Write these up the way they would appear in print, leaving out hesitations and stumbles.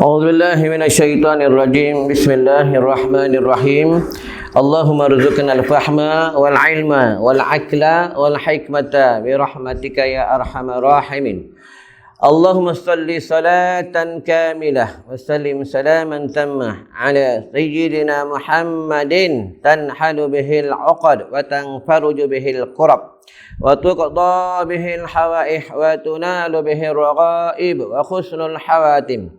أعوذ بالله من الشيطان الرجيم بسم الله الرحمن الرحيم اللهم ارزقنا الفهم والعلم والعقل والحكمة برحمتك يا أرحم الراحمين اللهم صل صلاة كاملة وسلم سلاما تاما على سيدنا محمد تنحل به العقد وتنفرج به الكرب وتقضى به الحوائج وتنال به الرغائب وحسن الحواتم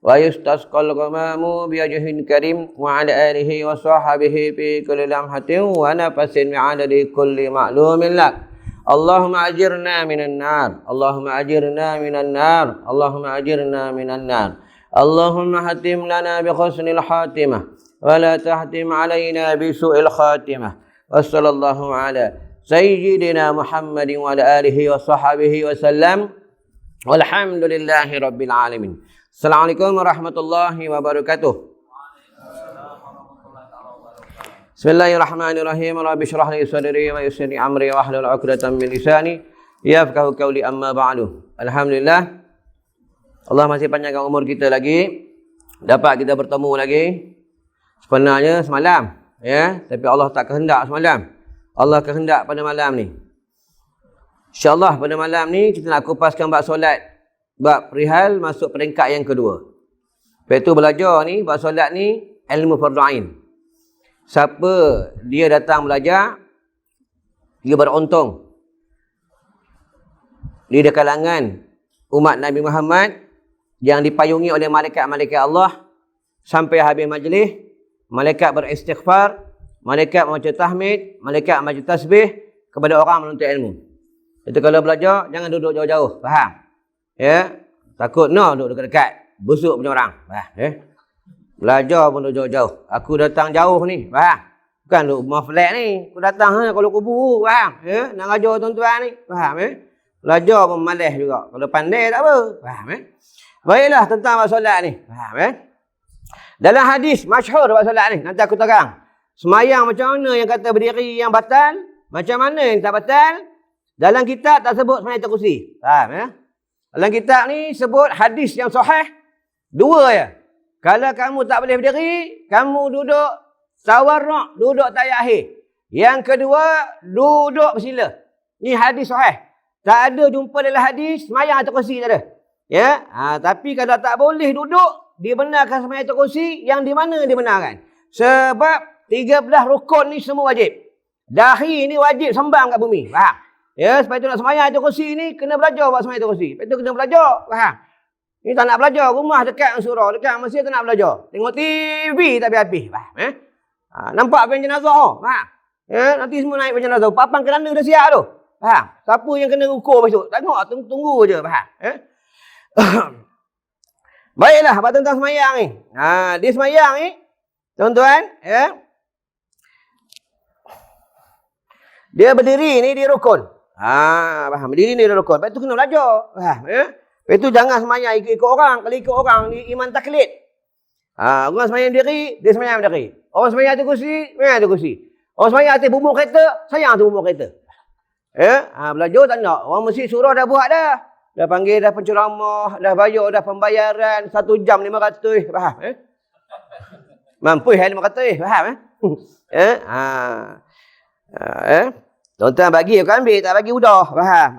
ويستسقى الغمام بوجه كريم وعلى آله وصحبه في كل لمحة ونفس بعدد كل معلوم لك اللهم أجرنا من النار اللهم أجرنا من النار اللهم أجرنا من النار اللهم حتم لنا بحسن الخاتمة ولا تحتم علينا بسوء الخاتمة وصلى الله على سيدنا محمد وعلى آله وصحبه وسلم والحمد لله رب العالمين. Assalamualaikum warahmatullahi wabarakatuh. Bismillahirrahmanirrahim. Rabbi shrah li sadri wa yassir li amri wahlul 'uqdatam min lisani yafqahu qawli amma ba'du. Alhamdulillah. Allah masih panjangkan umur kita lagi. Dapat kita bertemu lagi. Sebenarnya semalam, ya, tapi Allah tak kehendak semalam. Allah kehendak pada malam ni. InsyaAllah pada malam ni kita nak kupaskan bab solat, bab perihal masuk peringkat yang kedua. Iaitu belajar ni, bab solat ni ilmu fardu ain. Siapa dia datang belajar, dia beruntung. Dia di kalangan umat Nabi Muhammad yang dipayungi oleh malaikat-malaikat Allah sampai habis majlis. Malaikat beristighfar, malaikat membaca tahmid, malaikat membaca tasbih kepada orang menuntut ilmu. Itu kalau belajar, jangan duduk jauh-jauh. Faham? Ya, takut duduk dekat-dekat. Busuk punya orang. Faham? Ya? Belajar pun duduk jauh-jauh. Aku datang jauh ni. Faham? Bukan duduk rumah flat ni. Aku datang kalau kubur. Faham? Ya? Nak ajar tuan-tuan ni. Faham? Ya? Belajar pun malas juga. Kalau pandai tak apa. Faham? Ya? Baiklah tentang bab solat ni. Faham? Ya? Dalam hadis masyhur bab solat ni. Nanti aku terang. Semayang macam mana yang kata berdiri yang batal? Macam mana yang tak batal? Dalam kitab tak sebut semayang atas kursi. Faham? Ya? Dalam kitab ni sebut hadis yang sahih dua ya. Kalau kamu tak boleh berdiri, kamu duduk tawarruk, duduk tayat akhir. Yang kedua, duduk bersila. Ni hadis sahih. Tak ada jumpa dalam hadis semayang atas kursi tak ada. Ya, tapi kalau tak boleh duduk, dibenarkan semayang atas kursi, yang di mana dibenarkan? Sebab 13 rukun ni semua wajib. Dahi ni wajib sembang kat bumi. Faham? Ya, sebab itu nak semayang atas kursi ni, kena belajar buat semayang atas kursi. Sebab itu kena belajar. Faham? Ni tak nak belajar. Rumah dekat surau, dekat masjid tak nak belajar. Tengok TV tak habis-habis. Faham? Nampak pen jenazah. Faham? Ya, nanti semua naik pen jenazah. Papan kerana dah siap tu. Faham? Siapa yang kena ukur besok? Tengok, tunggu je. Faham? Ya? Baiklah, apa tentang semayang ni. Dia semayang ni, tuan-tuan, ya. Dia berdiri ni, dia rukun. Faham? Berdiri ni dia rukun. Lepas tu kena belajar. Faham? Ya? Lepas tu jangan semayang ikut orang. Kalau ikut orang, ni iman taklid. Orang semayang berdiri, dia semayang berdiri. Orang semayang atas kursi, semayang atas kursi. Orang semayang atas bumbu kereta, sayang atas bumbu kereta. Ya? Belajar tak nak. Orang mesti surah dah buat dah. Dah panggil dah penceramah, dah bayar dah pembayaran 1 jam 500. Faham? Ya? Mampu 500. Faham? Ya? Tuan-tuan bagi aku ambil, tak bagi udah. Faham?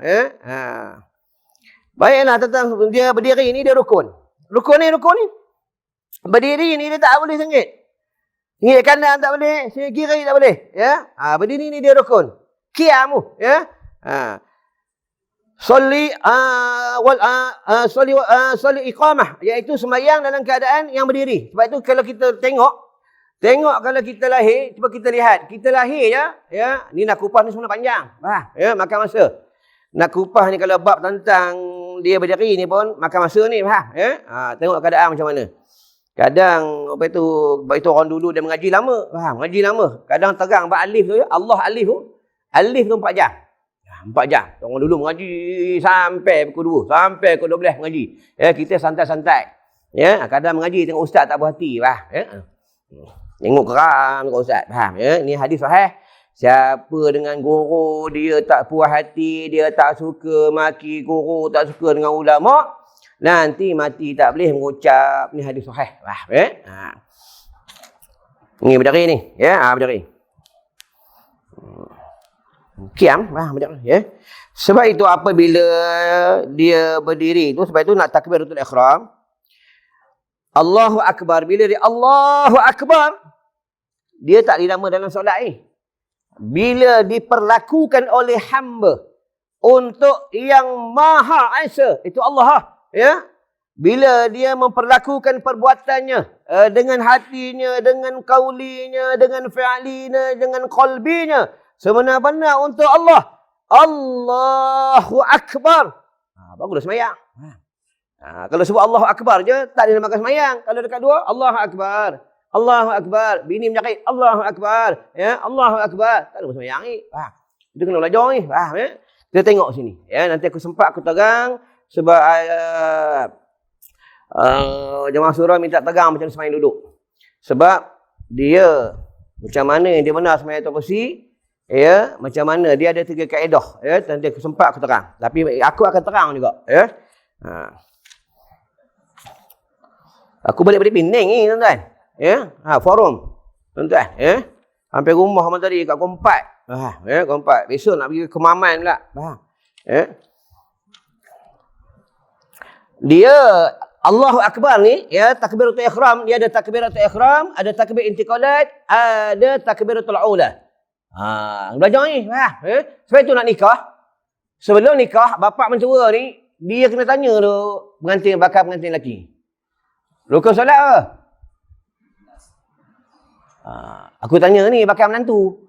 Baiklah tentang dia berdiri ni dia rukun. Rukun ni. Berdiri ni dia tak boleh sengit. Sengit kanan tak boleh, sengit kiri tak boleh. Ya? Berdiri ni dia rukun. Qiyamu, ya? Soli iqamah, iaitu sembahyang dalam keadaan yang berdiri. Sebab itu kalau kita tengok kalau kita lahir, cuba kita lihat. Kita lahir je, ya, ni nak kupas ni sebenarnya panjang. Faham? Ya, makan masa. Nak kupas ni kalau bab tentang dia berdiri ni pun makan masa ni, faham? Ya? Tengok keadaan macam mana. Kadang apa itu orang dulu dia mengaji lama, faham? Mengaji lama. Kadang terang bab alif tu, ya. Allah alif tu. Alif tu 4 jam. 4 jam. Orang dulu mengaji sampai pukul 2, sampai pukul 12 mengaji. Ya, kita santai-santai. Ya, kadang mengaji tengok ustaz tak puas hati, faham? Ya. Tengok keram kau ustaz. Faham? Ya? Ni hadis sahih. Siapa dengan guru dia tak puas hati, dia tak suka maki guru, tak suka dengan ulama, Nanti mati tak boleh mengucap ni hadis sahih. Ni berdiri ni. Ya, berdiri. Kiam, berdiri. Ya. Sebab itu apabila dia berdiri tu, sebab itu nak takbiratul ihram. Allahu Akbar. Bila dia Allahu Akbar, dia tak dinama dalam solat ni. Bila diperlakukan oleh hamba untuk yang Maha Esa, itu Allah. Ya. Bila dia memperlakukan perbuatannya dengan hatinya, dengan kaulinya, dengan fi'linya, dengan qalbinya, sebenar-benar untuk Allah. Allahu Akbar. Bagus semayang. Kalau sebut Allahu Akbar je, tak dinamakan semayang. Kalau dekat dua, Allahu Akbar. Allahu Akbar. Bini menyakit, Allahu Akbar. Ya, Allahu Akbar. Tak ada semayang ni. Dia kena belajar ni. Ya? Kita tengok sini. Ya, nanti aku sempat aku tegang. Sebab jemaah surah minta tegang macam semayang duduk. Sebab dia, macam mana dia benar semayang atas kursi. Ya, macam mana dia ada 3 kaedah. Ya, nanti aku sempat aku terang. Tapi aku akan terang juga. Ya. Aku balik Pening ni tuan-tuan. Ya, forum. Tuan-tuan, ya. Hampir rumah malam tadi kat Kompat. Ya, Kompat. Besok nak pergi ke Kemaman pula. Ya. Dia Allahu Akbar ni, ya, takbiratul ihram, dia ada takbiratul ihram, ada takbir intiqalat, ada takbiratul ula. Belajar ni. Sebab itu nak nikah. Sebelum nikah, bapak mentua ni, dia kena tanya tu pengantin, bakal pengantin lelaki. Rukun solat apa? Aku tanya ni bakal menantu.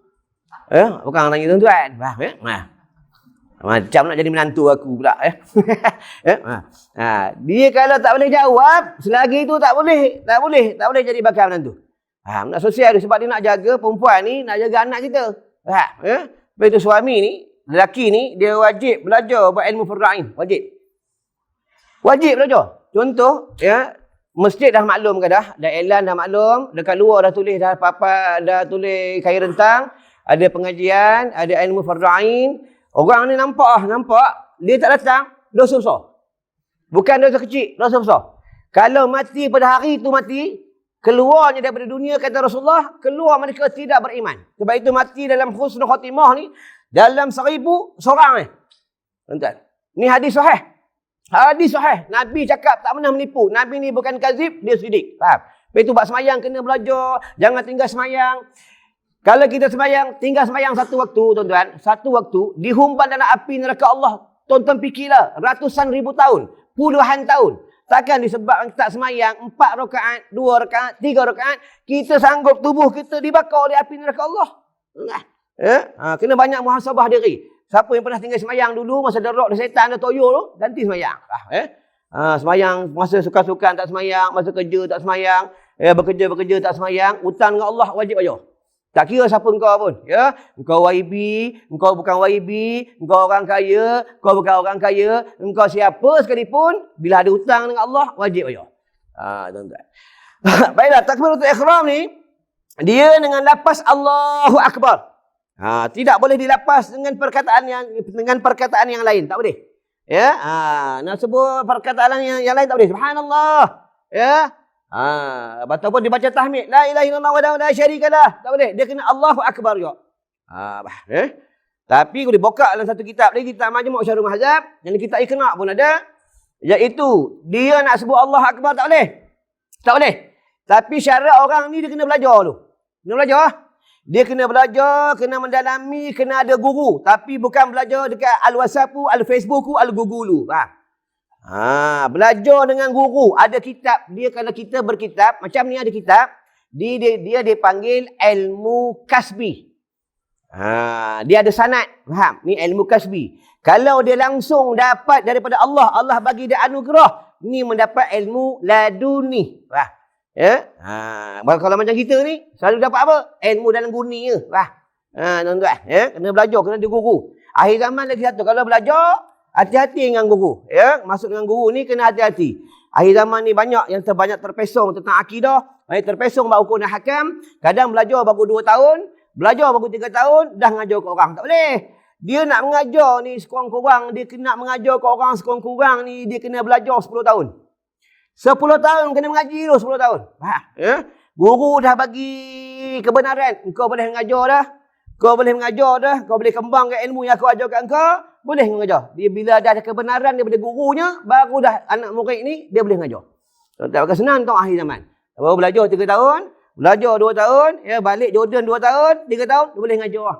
Bukan tanya tuan-tuan. Macam nak jadi menantu aku pula. Dia kalau tak boleh jawab, selagi itu tak boleh jadi bakal menantu. Nak sosial dia sebab dia nak jaga perempuan ni, nak jaga anak kita. Sebab itu suami ni, lelaki ni, dia wajib belajar buat ilmu farda'in. Wajib belajar. Contoh, ya, masjid dah maklum ke dah? Dah elan dah maklum. Dekat luar dah tulis dah papan, dah tulis kain rentang. Ada pengajian, ada ilmu farda'in. Orang ni nampak, dia tak datang, dosa besar. Bukan dosa kecil, dosa besar. Kalau mati pada hari itu mati, keluarnya daripada dunia, kata Rasulullah, keluar mereka tidak beriman. Sebab itu mati dalam husnul khatimah ni, dalam 1000 seorang ni. Tuan-tuan, ni hadis sahih. Hadis sahih. Nabi cakap tak pernah menipu. Nabi ni bukan kazib, dia sidik. Faham? Sebab itu buat semayang kena belajar, jangan tinggal semayang. Kalau kita semayang, tinggal semayang satu waktu, tuan-tuan, satu waktu, dihumban dalam api neraka Allah. Tonton fikirlah, ratusan ribu tahun, puluhan tahun. Takkan disebabkan tak semayang 4 rakaat, 2 rakaat, 3 rakaat, kita sanggup tubuh kita dibakar oleh api neraka Allah. Kena banyak muhasabah diri. Siapa yang pernah tinggal semayang dulu, masa derok ada setan, ada toyo tu, ganti semayang. Semayang, masa sukan-sukan tak semayang, masa kerja tak semayang, bekerja-bekerja tak semayang, hutang dengan Allah wajib bayar. Tak kira siapa engkau pun. Ya? Engkau YB, engkau bukan YB, engkau orang kaya, engkau bukan orang kaya, engkau siapa sekalipun, bila ada hutang dengan Allah, wajib bayar. Tuan-tuan. Baiklah, takbiratul ihram ni, dia dengan lapas Allahu Akbar. Tidak boleh dilapas dengan perkataan yang lain. Tak boleh. Ya? Nak sebut perkataan yang lain tak boleh. Subhanallah. Ya? Ataupun dibaca tahmid, la ilaha illallah wahdahu la syarikalah, tak boleh, dia kena Allahu Akbar juga. Tapi kalau dibuka dalam satu kitab lagi, kitab Majmu' Syarul Mahzab, yang kitab Iqna' pun ada, iaitu dia nak sebut Allahu Akbar tak boleh. Tak boleh. Tapi syarat orang ni dia kena belajar dulu. Kena belajar. Dia kena belajar, kena mendalami, kena ada guru. Tapi bukan belajar dekat Al-WhatsApp, Al-Facebook, Al-Google. Belajar dengan guru. Ada kitab. Dia kalau kita berkitab, macam ni ada kitab, dia dipanggil ilmu kasbi. Dia ada sanad. Faham? Ni ilmu kasbi. Kalau dia langsung dapat daripada Allah, Allah bagi dia anugerah, ni mendapat ilmu laduni. Ya? Kalau macam kita ni, selalu dapat apa? Ilmu dalam guni je. Tuan-tuan, ya? Kena belajar, kena ada guru. Akhir zaman lagi satu, kalau belajar, hati-hati dengan guru. Ya? Masuk dengan guru ni kena hati-hati. Akhir zaman ni banyak yang banyak terpesong tentang akidah. Banyak terpesong buat hukum dan hakam. Kadang belajar baru 2 tahun. Belajar baru 3 tahun. Dah ngajar ke orang. Tak boleh. Dia nak mengajar ni sekurang-kurang, dia kena mengajar ke orang sekurang-kurang ni, dia kena belajar 10 tahun. 10 tahun kena mengaji tu 10 tahun. Faham? Ya? Guru dah bagi kebenaran. Engkau boleh mengajar dah. Kau boleh mengajar dah. Kau boleh kembangkan ilmu yang aku ajar kat engkau. Boleh mengajar. Dia bila dah ada kebenaran daripada gurunya, baru dah anak murid ni, dia boleh mengajar. Tak akan senang tau akhir zaman. Baru belajar 3 tahun, belajar 2 tahun, ya balik Jordan 2 tahun, 3 tahun, dia boleh mengajar.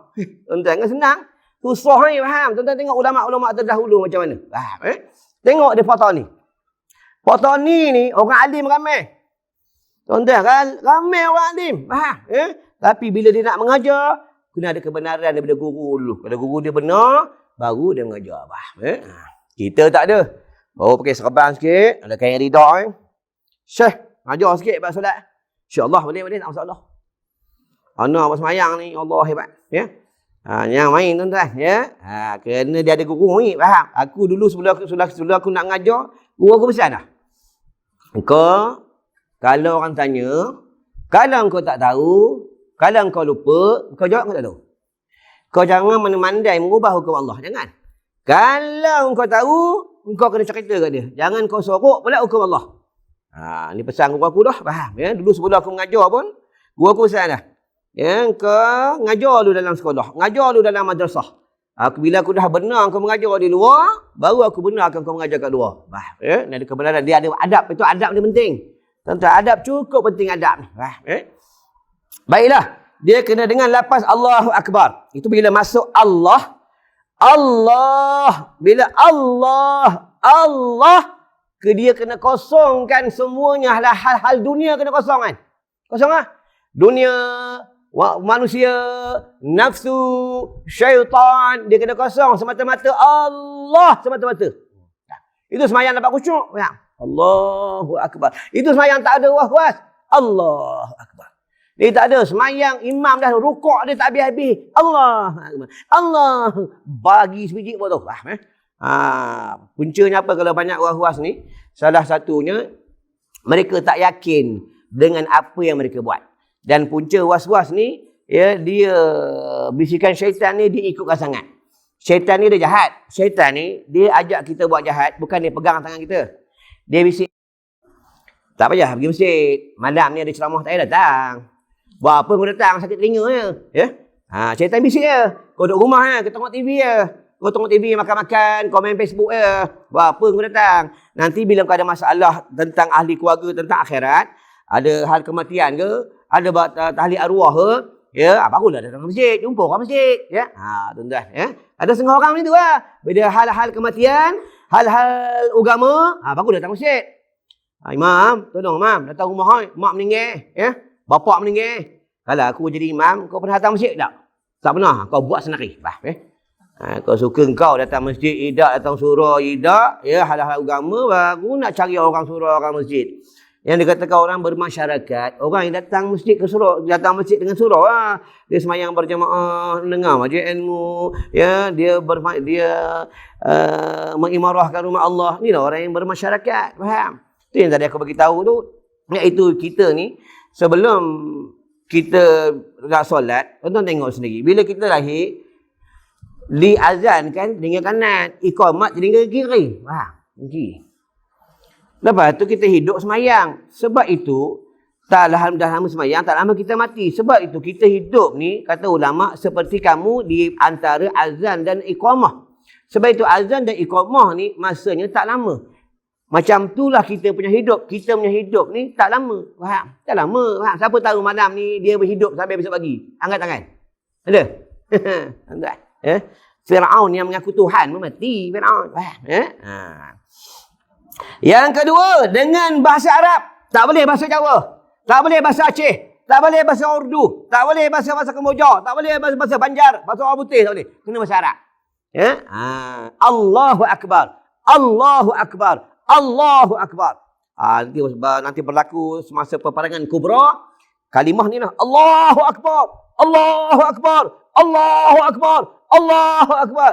Tuan-tuan kan senang. Susah ni, faham? Tuan-tuan tengok ulama-ulama terdahulu macam mana. Faham? Tengok dia foto ni. Foto ni orang alim ramai. Tuan-tuan kan ramai orang alim. Faham? Tapi bila dia nak mengajar, kena ada kebenaran daripada guru dulu. Kalau guru dia benar, baru dia mengajar. Faham? Kita tak ada. Baru pakai serban sikit, ada kain rida. Syekh, mengajar sikit buat solat. InsyaAllah boleh, tak masalah. Anak buat semayang ni, Allah hebat. Ya? Yang main tuan-tuan. Ya? Kerana dia ada guru ni, faham? Aku dulu sebelum aku nak mengajar, guru aku pesan dah. Engkau, kalau orang tanya, kalau engkau tak tahu, kalau engkau lupa, kau jawab engkau tak tahu. Kau jangan mandai mengubah hukum Allah. Jangan. Kalau engkau tahu, engkau kena cerita kat dia. Jangan kau sorok pula hukum Allah. Ni pesan guru aku dah. Faham? Ya? Dulu sebelum aku mengajar pun, guru aku pesan dah. Ya, kau ngajar dulu dalam sekolah. Ngajar dulu dalam madrasah. Bila aku dah benar kau mengajar di luar, baru aku benarkan kau mengajar kat luar. Ya? Ada kebenaran. Dia ada adab. Itu adab ni penting. Tentang adab cukup penting adab ni. Baiklah. Dia kena dengan lafaz Allahu Akbar. Itu bila masuk Allah. Allah. Bila Allah. Dia kena kosongkan semuanya. Hal-hal dunia kena kosong kan. Kosong lah. Dunia, manusia, nafsu, syaitan, dia kena kosong semata-mata Allah semata-mata. Itu semayang dapat khusyuk. Allahu Akbar. Itu semayang tak ada was-was. Allahu Akbar. Dia tak ada semayang imam dah rukuk dia tak habis-habis. Allahu Akbar. Allah bagi sebiji pun tu. Puncanya apa kalau banyak was-was ni? Salah satunya mereka tak yakin dengan apa yang mereka buat. Dan punca was-was ni, ya, dia bisikan syaitan ni dia ikutkan sangat. Syaitan ni dia jahat. Syaitan ni dia ajak kita buat jahat, bukan dia pegang tangan kita. Dia bisik. Tak payah pergi masjid. Malam ni ada ceramah tak payah datang. Buat apa kau datang, sakit telinga je. Ya? Syaitan bisik je. Kau duduk rumah je, kau tengok TV je. Kau tengok TV makan-makan, kau main Facebook je. Buat apa kau datang. Nanti bila kau ada masalah tentang ahli keluarga, tentang akhirat, ada hal kematian ke, ada tahli arwah ke, ya, barulah datang ke masjid, jumpa orang masjid, ya. Tuan-tuan, ya. Ada setengah orang macam tu lah. Bila hal-hal kematian, hal-hal agama, baru datang masjid. Imam, tolong imam, datang rumah mak meninggal, ya. Bapak meninggal. Kalau aku jadi imam, kau pernah datang masjid tak? Tak pernah, kau buat sendiri. Kau suka kau datang masjid, datang surau, ya, hal-hal agama, baru nak cari orang surau, orang masjid. Yang dikatakan orang bermasyarakat, orang yang datang masjid ke surau, datang masjid dengan surau, dia semayang berjamaah, dengar majlis ilmu, ya, dia mengimarahkan rumah Allah. Ni lah orang yang bermasyarakat, faham? Itu yang tadi aku bagi tahu tu, iaitu kita ni sebelum kita nak solat, tuan-tuan tengok sendiri. Bila kita lahir, diazankan dengan kanan, iqamat dengan kiri. Kiri. Lepas tu kita hidup semayang. Sebab itu, dah lama semayang, tak lama kita mati. Sebab itu kita hidup ni, kata ulama, seperti kamu di antara azan dan iqamah. Sebab itu azan dan iqamah ni masanya tak lama. Macam itulah kita punya hidup. Kita punya hidup ni tak lama. Faham? Tak lama. Faham? Siapa tahu malam ni dia berhidup sampai besok pagi? Angkat tangan. Ada? Tuan-tuan. Fir'aun yang mengaku Tuhan pun mati. Fir'aun. Faham? Yang kedua, dengan bahasa Arab. Tak boleh bahasa Jawa. Tak boleh bahasa Aceh. Tak boleh bahasa Urdu. Tak boleh bahasa Kemboja. Tak boleh bahasa Banjar. Bahasa orang putih tak boleh. Kena bahasa Arab. Ya? Allahu Akbar. Allahu Akbar. Allahu Akbar. Nanti berlaku semasa peperangan kubra. Kalimah ni lah. Allahu Akbar. Allahu Akbar. Allahu Akbar. Allahu Akbar.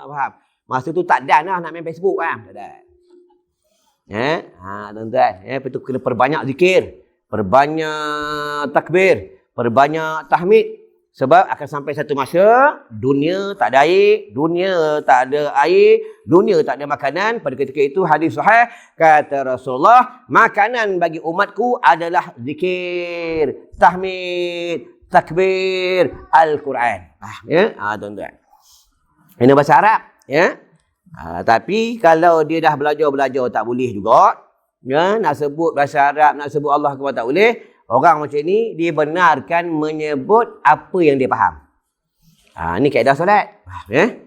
Faham? Masa tu tak dan lah nak main Facebook. Faham? Tak dan. Tuan-tuan, betul kena perbanyak zikir, perbanyak takbir, perbanyak tahmid. Sebab akan sampai satu masa, dunia tak ada air, dunia tak ada air, dunia tak ada makanan. Pada ketika itu hadis sahih, kata Rasulullah, makanan bagi umatku adalah zikir, tahmid, takbir, Al-Quran. Ya, tuan-tuan. Ini bahasa Arab. Ya. Tapi kalau dia dah belajar tak boleh juga. Ya, nak sebut bahasa Arab, nak sebut Allah kepada tak boleh. Orang macam ni dibenarkan menyebut apa yang dia faham. Ni kaedah solat. Ya?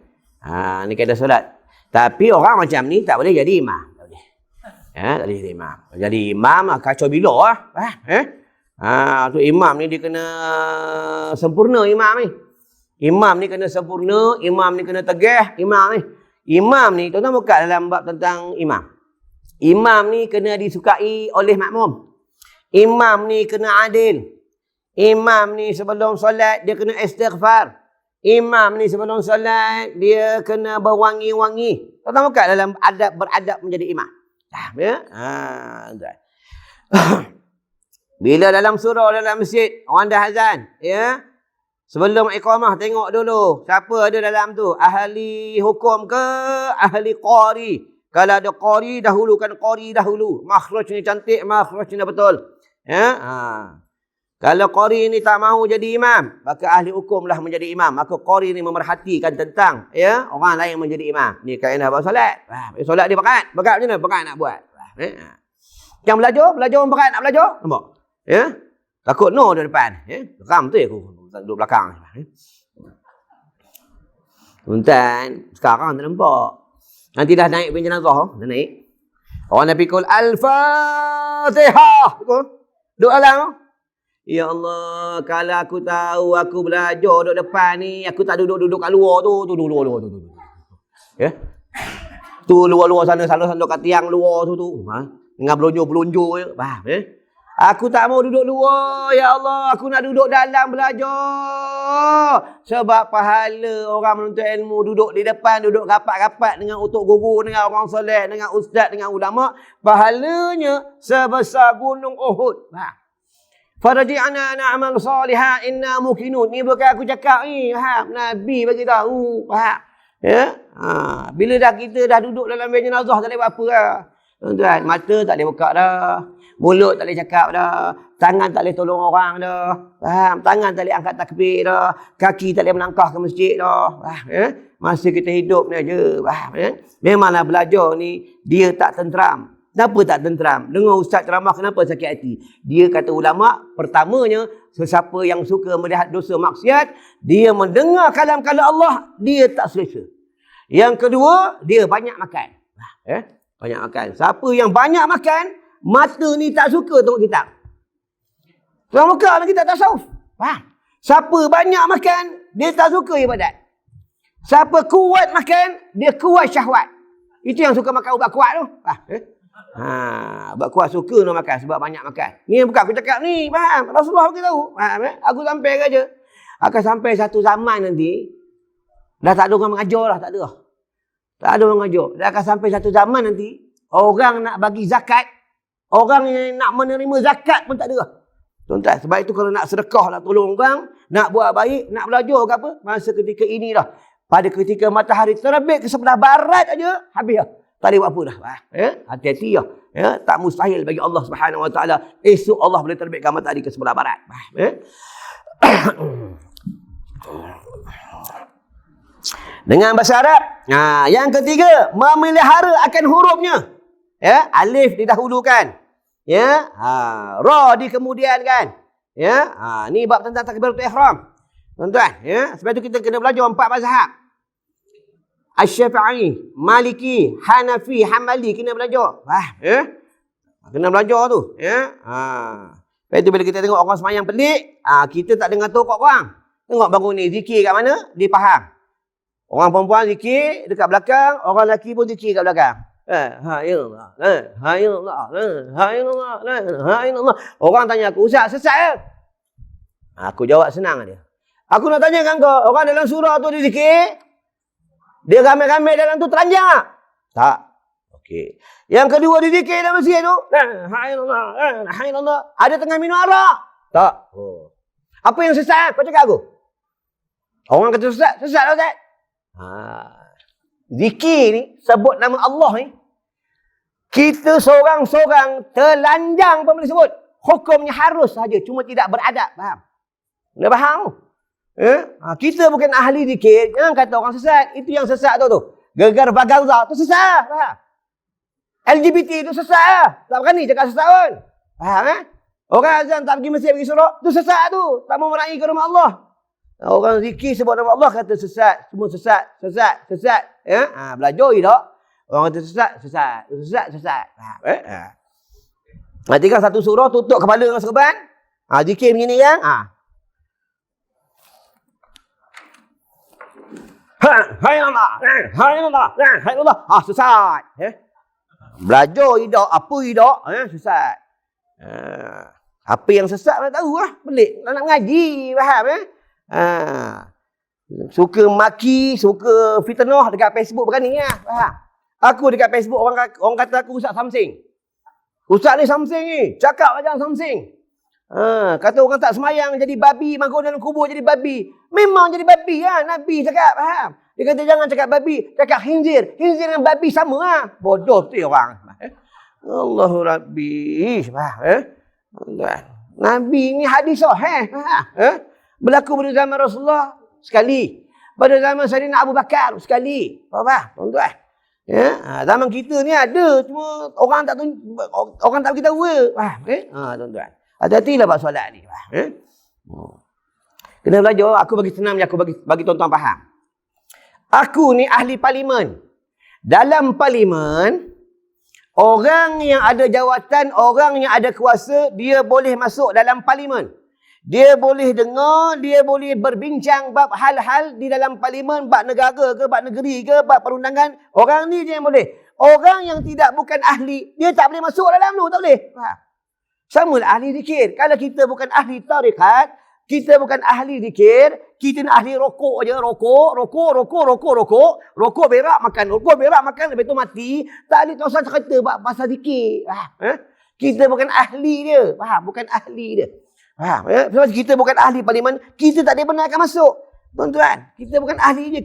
Ni kaedah solat. Tapi orang macam ni tak boleh jadi imam. Tak boleh. Ya, tak boleh jadi imam. Jadi imam kacau bila tu imam ni dia kena sempurna imam ni. Imam ni kena sempurna, imam ni kena tegah, imam ni. Imam ni tuan-tuan buka dalam bab tentang imam. Imam ni kena disukai oleh makmum. Imam ni kena adil. Imam ni sebelum solat dia kena istighfar. Imam ni sebelum solat dia kena berwangi-wangi. Tuan-tuan buka dalam beradab menjadi imam. Ya? Bila dalam surau dalam masjid orang dah azan, ya. Sebelum iqamah tengok dulu siapa ada dalam tu, ahli hukum ke ahli qari. Kalau ada qari dahulukan qari dahulu. Makhrajnya cantik, makhrajnya betul. Ya, Kalau qari ni tak mahu jadi imam, maka ahli hukumlah menjadi imam. Maka qari ni memerhatikan tentang orang lain menjadi imam. Ni kaedah buat solat. Solat dia berat. Berat macam mana? Berat nak buat. Yang belajar berat nak belajar. Nampak? Ya? Takut no di depan. Ya? Geram tu aku duduk belakang. Tuan, sekarang tak nampak. Nanti dah naik bin jenazah, dah naik. Orang nak pikul Al-Fatihah. Duduk dalam. Ya Allah, kalau aku tahu aku belajar duduk depan ni, aku tak duduk-duduk kat luar tu. Duduk luar tu. Ya? Tu luar-luar sana kat tiang luar tu. Dengan belonjo-belonjo je. Faham, ya? Aku tak mau duduk luar. Ya Allah, aku nak duduk dalam belajar. Sebab pahala orang menuntut ilmu duduk di depan, duduk rapat-rapat dengan utuk guru, dengan orang soleh, dengan ustaz, dengan ulama. Pahalanya sebesar gunung Uhud. Faraji'na na'mal salihah inna mukinun. Ni bukan aku cakap ni. Nabi bagi tahu. Ya? Bila dah kita dah duduk dalam jenazah tak boleh buat apa dah. Tuan-tuan, mata tak boleh buka dah. Mulut tak boleh cakap dah. Tangan tak boleh tolong orang dah. Faham? Tangan tak boleh angkat takbir dah. Kaki tak boleh melangkah ke masjid dah. Ya? Masa kita hidup ni aja. Ya? Memanglah belajar ni dia tak tenteram. Kenapa tak tenteram? Dengar ustaz ceramah kenapa sakit hati? Dia kata ulama, pertamanya sesiapa yang suka melihat dosa maksiat, dia mendengar kalam-kalam Allah, dia tak selesa. Yang kedua, dia banyak makan. Banyak makan. Siapa yang banyak makan, mata ni tak suka tengok kitab. Tuan buka dalam kitab tasawuf. Siapa banyak makan, dia tak suka ibadat. Siapa kuat makan, dia kuat syahwat. Itu yang suka makan ubat kuat tu. Ubat kuat suka nak makan sebab banyak makan. Ni bukan aku cakap ni, faham? Rasulullah beritahu. Faham? Aku sampai aja. Akan sampai satu zaman nanti, dah tak ada orang mengajar dah, tak ada. Tak ada orang mengajar. Dah akan sampai satu zaman nanti, orang nak bagi zakat, orang yang nak menerima zakat pun tak ada. Tuan-tuan, sebab itu kalau nak sedekah, nak tolong orang, nak buat baik, nak belajar ke apa, masa ketika inilah. Pada ketika matahari terbit ke sebelah barat aja, habis dah. Tak boleh buat apa dah. Hati-hati lah. Tak mustahil bagi Allah Subhanahu Wa Taala. Esok Allah boleh terbitkan matahari ke sebelah barat. Dengan bahasa Arab. Yang ketiga, memelihara akan hurufnya. Alif didahulukan. Ra dikemudiankan. Ni bab tentang takbiratul ihram. Tuan-tuan, sebab itu kita kena belajar 4 mazhab. Asy-Syafi'i, Maliki, Hanafi, Hambali kena belajar. Kena belajar tu. Lepas tu bila kita tengok orang semayang pelik, kita tak dengar tu kat orang. Tengok baru ni zikir kat mana, dia faham. Orang perempuan zikir dekat belakang, orang lelaki pun zikir kat belakang. Ya Allah, ya Allah, ya Allah, ya Allah. Orang tanya aku, "Ustaz, sesat ke?" Aku jawab senang dia. Aku nak tanya kan kau, orang dalam surah tu dia zikir, dia ramai-ramai dalam tu telanjang tak? Tak. Okey. Yang kedua dia zikir dalam masjid tu, Allah. Ada tengah minum arak? Tak. Apa yang sesat? Kau cakap aku. Orang kata sesat. Sesat lah Ustaz. Zikir ni, sebut nama Allah ni, kita seorang-seorang telanjang pun boleh sebut. Hukumnya harus saja, cuma tidak beradab. Faham? Anda faham? Kita bukan ahli zikir. Jangan kata orang sesat. Itu yang sesat tu. Gegar Bagarza tu sesat. Faham? LGBT tu sesat. Tak berani cakap sesat pun. Faham? Orang azan tak pergi masjid, pergi surau, tu sesat tu. Tak mau meraih ke rumah Allah. Orang zikir sebut nama Allah kata sesat. Semua sesat. Belajar tak? Orang kata sesat. Faham? Nantikan satu surah, tutup kepala dengan serban. Zikir begini kan? Hai Allah. Sesat. Belajar tidak, apa tidak, sesat. Apa yang sesat mana tahu lah. Pelik. Nak mengaji, faham Suka maki, suka fitnah dekat Facebook berani lah. Faham? Aku dekat Facebook, orang kata aku Ustaz Samsing. Ustaz ni Samsing ni. Cakap macam Samsing. Kata orang tak semayang jadi babi, mangkuk dalam kubur jadi babi. Memang jadi babi lah. Nabi cakap, faham? Dia kata jangan cakap babi, cakap khinzir. Khinzir dengan babi sama lah. Bodoh tu orang. Allahu Rabbi. Faham? Nabi ni hadis sahih. Berlaku pada zaman Rasulullah sekali. Pada zaman Sayyidina Abu Bakar sekali. Faham? Tuan-tuan. Zaman kita ni ada, cuma orang tak beritahu. Tuan-tuan. Hati-hatilah buat solat ni. Kena belajar. Aku bagi senang, aku bagi tuan-tuan faham. Aku ni ahli parlimen. Dalam parlimen, orang yang ada jawatan, orang yang ada kuasa, dia boleh masuk dalam parlimen. Dia boleh dengar, dia boleh berbincang bab hal-hal di dalam parlimen, bab negara ke, bab negeri ke, bab perundangan. Orang ni dia yang boleh. Orang yang bukan ahli, dia tak boleh masuk dalam tu, tak boleh. Faham? Sama lah ahli zikir. Kalau kita bukan ahli tarikat, kita bukan ahli zikir, kita nak ahli rokok je, rokok berak makan, lepas tu mati, tak boleh tak usah cerita pasal zikir. Kita bukan ahli dia, faham? Bukan ahli dia. Faham? Sebab kita bukan ahli parlimen, kita tak dibenarkan masuk. Tuan-tuan, kita bukan ahli dia,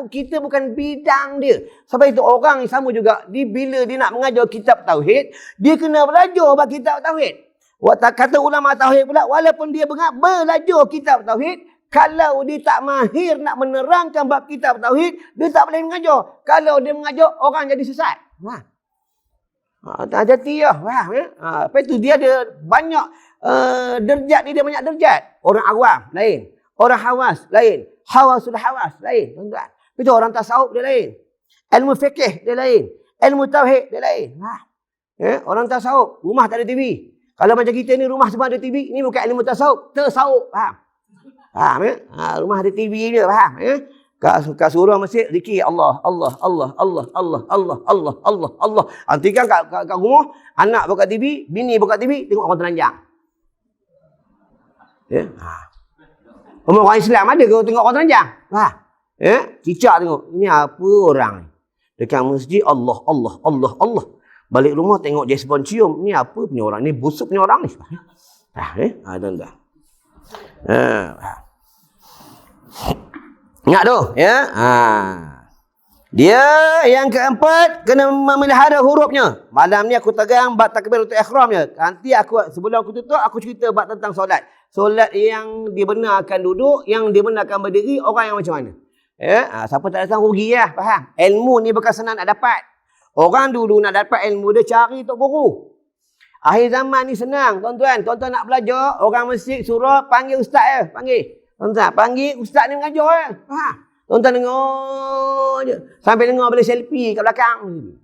kita bukan bidang dia. Sebab itu orang yang sama juga, bila dia nak mengajar kitab tauhid, dia kena belajar bab kitab tauhid. Kata ulama tauhid pula, walaupun dia belajar kitab tauhid, kalau dia tak mahir nak menerangkan bab kitab tauhid, dia tak boleh mengajar. Kalau dia mengajar, orang jadi sesat. Hati-hati lah. Lepas tu dia ada banyak derjat ni, dia banyak derjat. Orang awam lain, orang hawas lain, hawasul hawas lain. Tuan-tuan. Itu orang tasawuf dia lain, ilmu fikih dia lain, ilmu tauhid dia lain. Orang tasawuf rumah tak ada TV. Kalau macam kita ni rumah semua ada TV, ni bukan ilmu tasawuf, tersawuf. Faham? Rumah ada TV dia, faham? Kat surau masjid zikir Allah. Nanti kan kat rumah anak buka TV, bini buka TV, tengok orang telanjang. Orang Islam ada ke tengok orang telanjang? Cicak tengok. Ini apa orang ni? Dekat masjid Allah. Balik rumah tengok Jesbon cium. Ni apa punya orang ni? Busuk punya orang ni. Tuan-tuan. Ingat tu, ya. Dia yang keempat kena memelihara hurufnya. Malam ni aku tegang bab takbiratul ihramnya. Nanti sebelum aku tutup aku cerita bab tentang solat. Solat yang dibenarkan duduk, yang dibenarkan berdiri, orang yang macam mana. Siapa tak datang rugi lah, faham? Ilmu ni bukan senang nak dapat. Orang dulu nak dapat ilmu dia cari tok guru. Akhir zaman ni senang, tuan-tuan. Tuan-tuan nak belajar, orang masjid surau panggil ustaz je, Tuan-tuan, panggil ustaz ni mengajar je. Tuan-tuan dengar je. Sampai dengar boleh selfie kat belakang.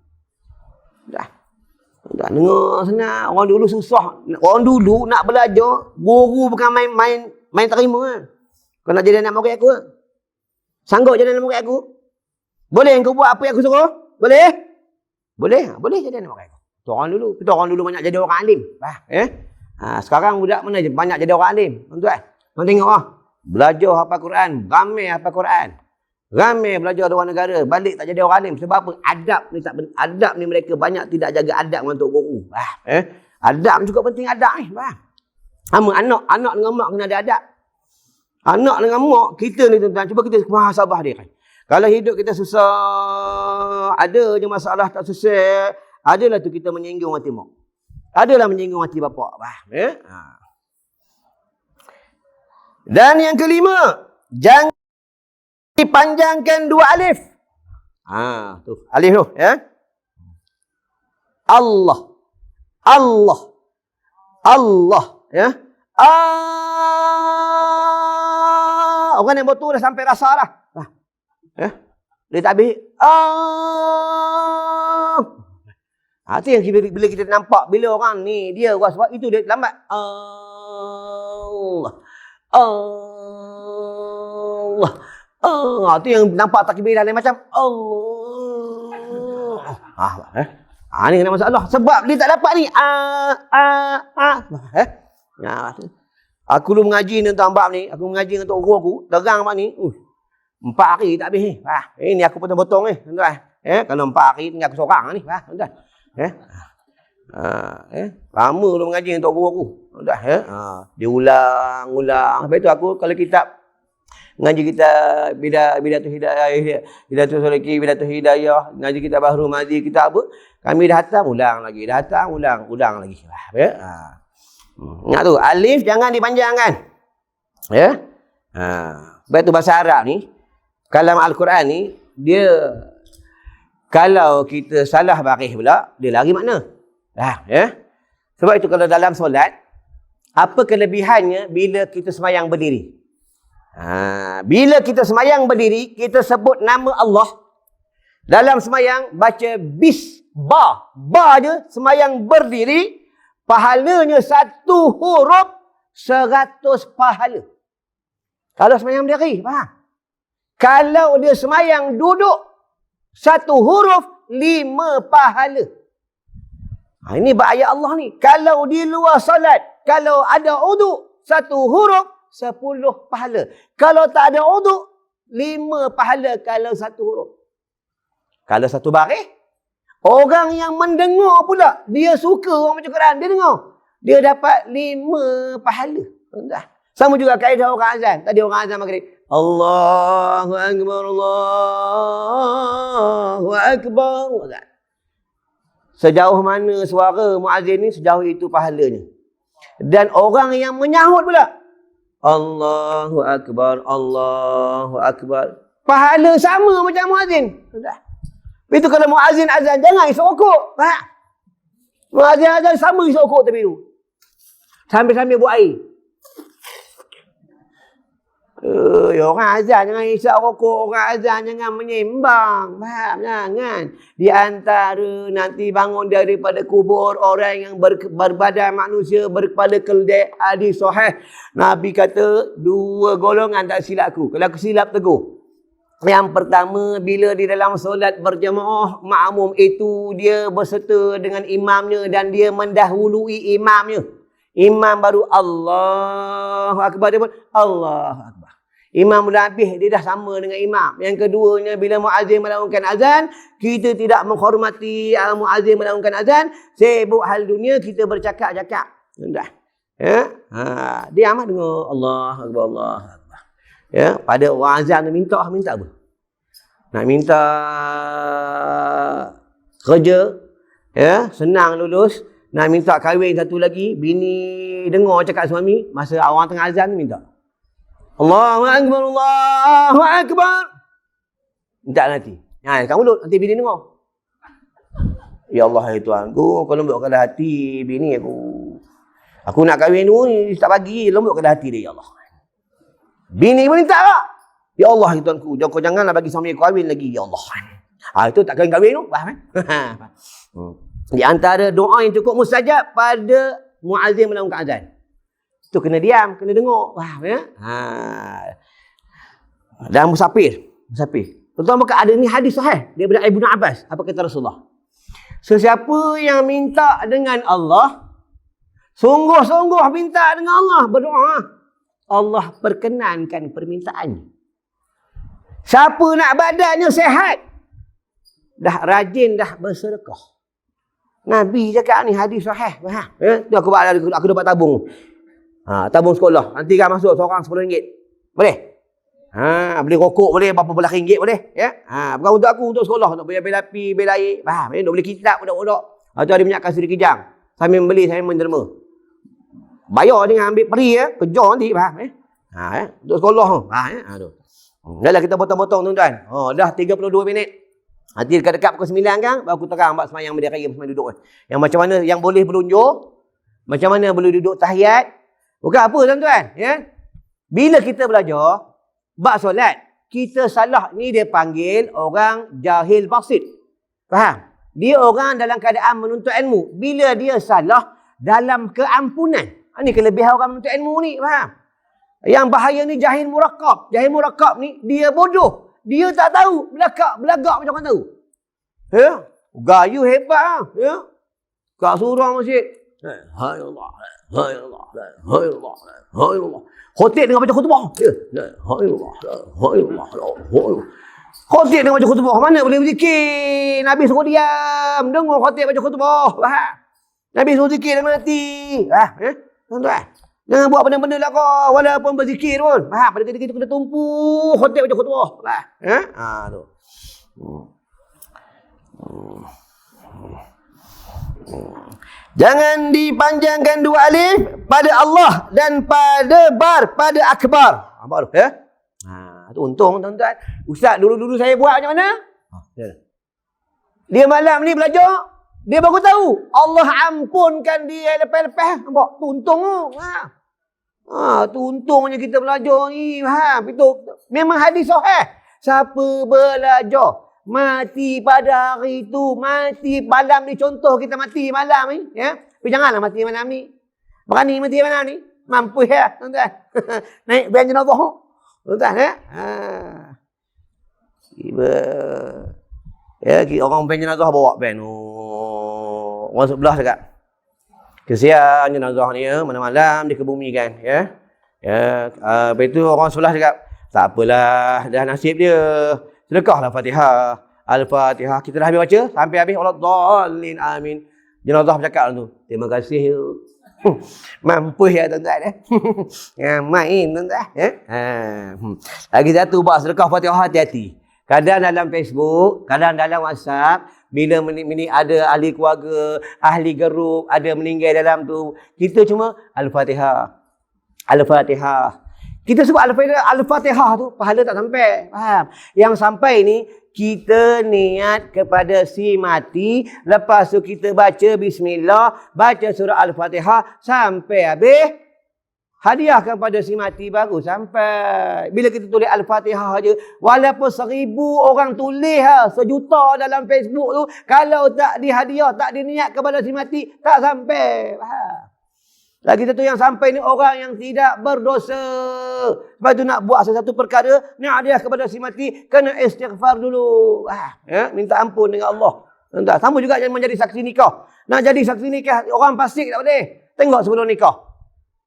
Dah. Tuan-tuan dengar senang. Orang dulu susah. Orang dulu nak belajar, guru bukan main terima. Kau nak jadi anak murid aku? Sanggup jadi anak murid aku? Boleh kau buat apa yang aku suruh? Boleh? Boleh jadi anak murid aku. Tu orang dulu. Kita orang dulu banyak jadi orang alim. Sekarang budak mana je banyak jadi orang alim. Tuan-tuan. Tuan tengok belajar hafal Quran, ramai hafal Quran. Ramai belajar luar negara, balik tak jadi orang alim. Sebab apa? Adab ni mereka banyak tidak jaga adab dengan tok guru. Adab juga penting adab ni. Sama anak dengan mak kena ada adab. Anak dengan mak, kita ni tuan-tuan, cuba kita muhasabah dia kan. Kalau hidup kita susah, ada je masalah tak selesai, adalah tu kita menyinggung hati mak. Adalah menyinggung hati bapak. Faham ya? Dan yang kelima, jangan dipanjangkan dua alif. Tu alif tu ya. Allah. Allah. Allah ya. Orang yang betul dah sampai rasa dah. Ya. Dia tak habis. Itu yang bila kita nampak bila orang ni dia sebab itu dia lambat. Allah. Allah. Itu yang nampak takbir lain macam Allah. Ni kena masalah sebab dia tak dapat ni. Aku dulu mengaji dengan tuan bab ni, aku mengaji dengan tok guru aku, terang bab ni. 4 hari tak habis ni. Ini aku potong-potong ni, tuan-tuan. Kalau 4 hari tinggal aku seorang ni, tuan-tuan. Lama dulu mengaji dengan tok guru aku. Tuan-tuan, dia ulang. Lepas tu aku kalau kitab ngaji kita Bidatul Hidayah, Bidatul Soliki, Bidatul Hidayah, ngaji kita Bahrul Mazi, kita apa? Kami dah hatam ulang lagi, dah hatam ulang lagi. Ingat tu, alif jangan dipanjangkan. Ya. Sebab tu bahasa Arab ni, kalam Al-Quran ni, dia kalau kita salah baris pula, dia lari makna. Ya. Sebab itu kalau dalam solat, apa kelebihannya bila kita sembahyang berdiri? Bila kita sembahyang berdiri, kita sebut nama Allah. Dalam sembahyang baca ba je, sembahyang berdiri, pahalanya 1 huruf 100 pahala. Kalau sembahyang berdiri, faham? Kalau dia sembahyang duduk, 1 huruf 5 pahala. Ini ayat Allah ni. Kalau di luar solat, kalau ada uduk, 1 huruf 10 pahala. Kalau tak ada uduk, 5 pahala kalau 1 huruf. Kalau 1 baris, orang yang mendengar pula, dia suka orang baca Quran, dia dengar. Dia dapat 5 pahala. Sama juga kaedah orang azan. Tadi orang azan maghrib. Allahu Akbar, Allahu Akbar. Sejauh mana suara muazzin ni, sejauh itu pahalanya. Dan orang yang menyahut pula, Allahu Akbar, Allahu Akbar. Pahala sama macam muazzin. Itu kalau muazzin azan, jangan isap rokok. Muazzin azan sama isap rokok tapi tu. Sambil-sambil buat air. Orang azan jangan isap rokok, orang azan jangan menyembang. Faham? Jangan. Di antara nanti bangun daripada kubur orang yang berbadan manusia, berkepala keledai, hadis sahih. Nabi kata 2 golongan tak silap aku. Kalau aku silap tegur. Yang pertama, bila di dalam solat berjemaah makmum itu dia berserta dengan imamnya dan dia mendahului imamnya. Imam baru Allahu Akbar, dia pun Allahu Akbar. Imam dah habis, dia dah sama dengan imam. Yang keduanya, bila muazzin melakukan azan, kita tidak menghormati muazzin melakukan azan, sibuk hal dunia, kita bercakap-cakap. Dah. Ya? Dia amat dengar Allahu Akbar, Allahu Akbar. Ya, pada orang azan minta apa? Nak minta kerja, ya, senang lulus. Nak minta kahwin satu lagi, bini dengar cakap suami, masa orang tengah azan minta. Allahu Akbar, Allahu Akbar. Minta nanti. Kat mulut, nanti bini dengar. Ya Allah, ya Tuhan, aku lembutkanlah hati bini aku. Aku nak kahwin tu, tak bagi, lembutkanlah hati dia, ya Allah. Bini pun minta tak? Ya Allah, ya Tuhanku, kau janganlah bagi suami aku kahwin lagi, ya Allah. Itu tak kahwin tu, faham? Di antara doa yang cukup mustajab pada muazzin melakukan azan. Itu kena diam, kena dengar. Faham ya? Dan musafir. Tuan-tuan bukan ada ni hadis sahih daripada Ibnu Abbas. Apa kata Rasulullah? Sesiapa yang minta dengan Allah, sungguh-sungguh minta dengan Allah, berdoa, Allah perkenankan permintaannya. Siapa nak badannya sihat, dah rajin dah bersedekah. Nabi cakap ni hadis sahih. Ya? Aku dapat tabung. Tabung sekolah. Nanti kan masuk seorang RM10. Boleh? Beli rokok boleh, berapa belas ringgit boleh, ya. Bukan untuk aku, untuk sekolah, untuk bayar bil api, bil air, faham? Untuk beli kitab budak-budak. Atau ada minyak kasih kejang. Sambil membeli, sambil menderma. Bayar dengan ambil peri, ya. Kejar nanti, faham? Untuk sekolah tu. Tu. Dahlah kita potong-potong tuan-tuan. Dah 32 minit. Nanti dekat-dekat pukul 9 kan, baru aku terang bab semayang berdiri, semayang duduk. Yang macam mana yang boleh berunjuk, macam mana boleh duduk tahiyat. Bukan apa tuan-tuan, ya. Bila kita belajar bab solat, kita salah ni dia panggil orang jahil fasid. Faham? Dia orang dalam keadaan menuntut ilmu. Bila dia salah dalam keampunan. Ini kelebihan orang menuntut ilmu ni, faham? Yang bahaya ni jahil murakab. Jahil murakab ni dia bodoh. Dia tak tahu. Belagak macam orang tahu. Ya? Gayu hebat. Ya? Kat surah masjid. Hai Allah. Hai Allah. Hai Allah. Hai Allah. Khotib dengan baca khutbah. Ya. Hai Allah. Hai Allah. Khotib dengan baca khutbah. Mana boleh berzikir? Nabi suruh diam. Dengar khotib baca khutbah. Faham? Nabi suruh zikir dalam hati. Tuan-tuan. Jangan buat benda-benda lah kau. Walaupun berzikir pun. Faham? Pada ketika kita kena tumpu. Khotib baca khutbah. Tu. Jangan dipanjangkan dua alif pada Allah dan pada pada akbar. Apa tu? Ya? Tu untung tuan-tuan. Ustaz dulu-dulu saya buat macam mana? Dia malam ni belajar. Dia baru tahu. Allah ampunkan dia lepas-lepas. Nampak? Tu untung tu. Tu untungnya kita belajar ni. Itu memang hadis sahih. Siapa belajar mati pada hari itu, mati malam ni, contoh kita mati malam ni, ya. Tapi janganlah mati malam ni. Berani mati malam ni. Mampu ya, tuan-tuan. Naik ben jenazah. Tuan-tuan, ya. Tiba. Ya, orang ben jenazah bawa ben. Orang sebelah dekat. Kesian jenazah ni ya, malam-malam dikebumikan, ya. Ya, lepas itu orang sebelah cakap, tak apalah, dah nasib dia. Sedekahlah Fatihah. Al-Fatihah. Kita dah habis baca. Sampai habis. Waladhdallin. Amin. Jenazah bercakap tu. Terima kasih. Mampu ya tuan-tuan. Main tuan-tuan. Lagi satu buat sedekah Fatihah, hati-hati. Kadang dalam Facebook, kadang dalam WhatsApp, bila ada ahli keluarga, ahli geruk, ada meninggal dalam tu, kita cuma Al-Fatihah. Al-Fatihah. Kita sebut Al-Fatihah tu, pahala tak sampai. Faham? Yang sampai ni, kita niat kepada si mati. Lepas tu kita baca Bismillah, baca surah Al-Fatihah, sampai habis. Hadiah kepada si mati baru sampai. Bila kita tulis Al-Fatihah je, walaupun 1000 orang tulis, 1 juta dalam Facebook tu, kalau tak dihadiah, tak diniat kepada si mati, tak sampai. Faham? Lagi satu yang sampai ni orang yang tidak berdosa. Sebab tu nak buat sesuatu perkara, ni hadiah kepada si mati, kena istighfar dulu. Minta ampun dengan Allah. Sama juga jangan menjadi saksi nikah. Nak jadi saksi nikah, orang fasik tak boleh. Tengok sebelum nikah.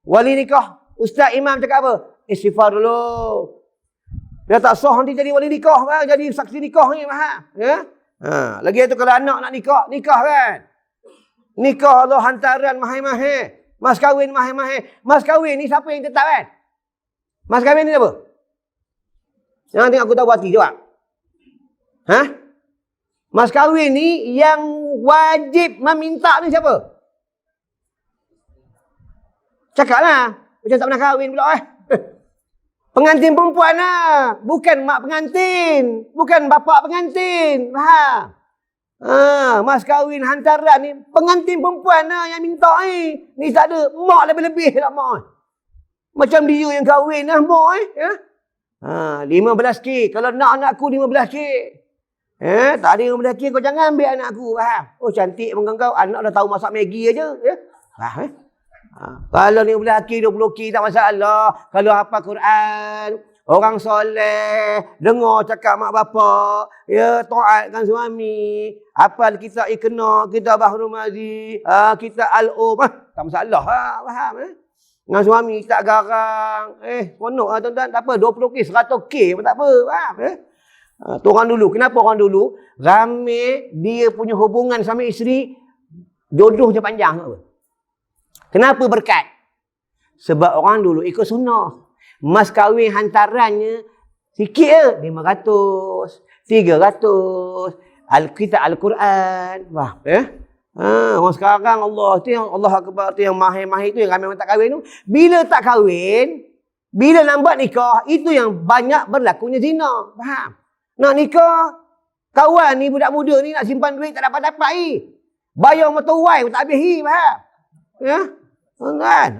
Wali nikah, ustaz imam cakap apa? Istighfar dulu. Dia tak sah nanti jadi wali nikah, jadi saksi nikah ni. Ya? Lagi itu kalau anak nak nikah kan. Nikah Allah hantaran mahir-mahir. Mas kahwin mahir-mahir. Mas kahwin ni siapa yang tetap kan? Mas kahwin ni apa? Jangan tengok aku tahu hati jawab. Mas kahwin ni yang wajib meminta ni siapa? Cakaplah. Macam tak pernah kahwin pula Pengantin perempuan lah. Bukan mak pengantin. Bukan bapa pengantin. Faham? Mas kahwin hantaran ni pengantin perempuan lah yang minta ni. Ni tak ada. Mak lebih-lebih lah mak. Macam dia yang kahwin lah mak ya. 15K. Kalau nak anakku 15K. Tak ada 15K kau jangan ambil anak aku. Faham? Oh cantik pun kau. Anak dah tahu masak Maggi aja. Ya? Faham? Kalau 15K, 20K tak masalah. Kalau hafal Quran, orang soleh, dengar cakap mak bapak, ya, taatkan suami, hafal kitab Iqna, kitab Bahrul Mazi, kitab Al-Um, tak masalah. Faham? Dengan suami tak garang. Seronok lah tuan-tuan. Tak apa, 20K, 100K pun tak apa. Faham? Tu orang dulu. Kenapa orang dulu? Ramai dia punya hubungan sama isteri, jodohnya panjang. Apa? Kenapa berkat? Sebab orang dulu ikut sunnah. Mas kahwin hantarannya sikit je, 500, 300. Kitab Al-Quran. Wah, orang sekarang Allah tu yang Allah Akbar tu yang mahir-mahir tu yang ramai orang tak kahwin tu. Bila tak kahwin, bila lambat nikah, itu yang banyak berlakunya zina. Faham? Nak nikah, kawan ni budak muda ni nak simpan duit tak dapat-dapat bayar motor Y pun tak habis faham? Ya? Kan?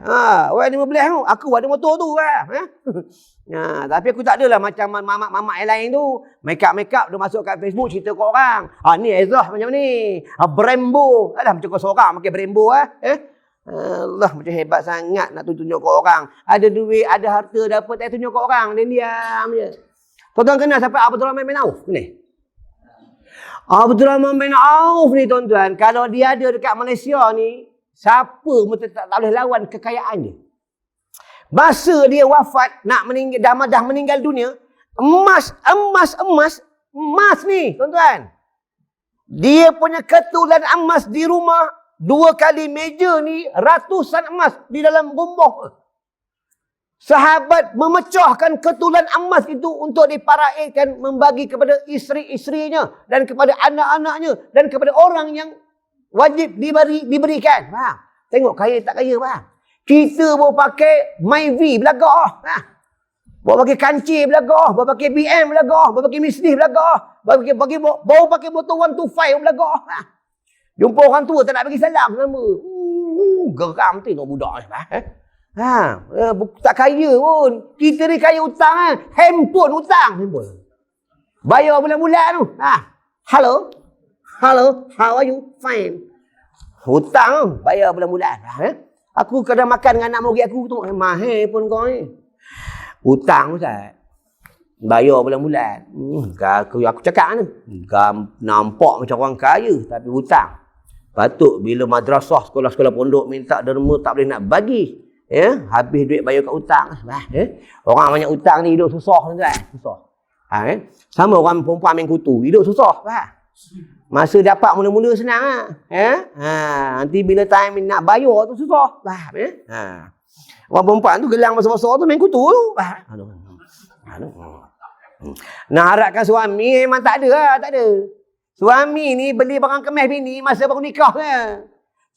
Y 15 tu, aku ada motor tu faham? Tapi aku tak adalah macam mamak-mamak yang lain tu. Make-up dia masuk kat Facebook cerita kat orang. Ni Ezah macam ni. Brembo. Alah macam kau seorang pakai Brembo Allah macam hebat sangat nak tunjuk kat orang. Ada duit, ada harta dapat tak tunjuk kat orang. Dia diam je. Tuan-tuan kenal siapa Abdurrahman bin Auf ni? Abdurrahman bin Auf ni tuan-tuan, kalau dia ada dekat Malaysia ni, siapa pun tak boleh lawan kekayaan dia. Masa dia wafat, nak meninggal, dah meninggal dunia, emas ni, tuan-tuan. Dia punya ketulan emas di rumah, 2 kali meja ni, ratusan emas di dalam rumah. Sahabat memecahkan ketulan emas itu untuk diparaikan, membagi kepada isteri-isterinya dan kepada anak-anaknya dan kepada orang yang wajib diberikan. Faham? Tengok kaya tak kaya, faham? Kita bawa pakai Myvi belagak. Bawa pakai kancil belagak. Bawa pakai BM belagak. Bawa pakai Mercedes belagak. Bawa pakai motor 125 belagak. Jumpa orang tua tak nak bagi salam nama. Geram tengok budak ni. Tak kaya pun. Kita ni kaya hutang. Handphone hutang. Bayar bulan-bulan tu. Hello, how are you? Fine. Hutang tu. Bayar bulan-bulan. Aku kadang makan dengan anak mogi aku tu. Mahal pun kau ni. Hutang Ustaz. Bayar bulan-bulan. Aku cakap ni. Nampak macam orang kaya. Tapi hutang. Patut bila madrasah, sekolah-sekolah pondok minta derma tak boleh nak bagi. Habis duit bayar kat hutang. Orang banyak hutang ni hidup susah tuan. Susah. Sama orang perempuan main kutu. Hidup susah. Masa dapat mula-mula senang nanti bila time nak bayar tu susah. Faham orang perempuan tu gelang besar-besar tu main kutu tu. Nak harapkan suami memang tak ada tak ada. Suami ni beli barang kemas bini masa baru nikah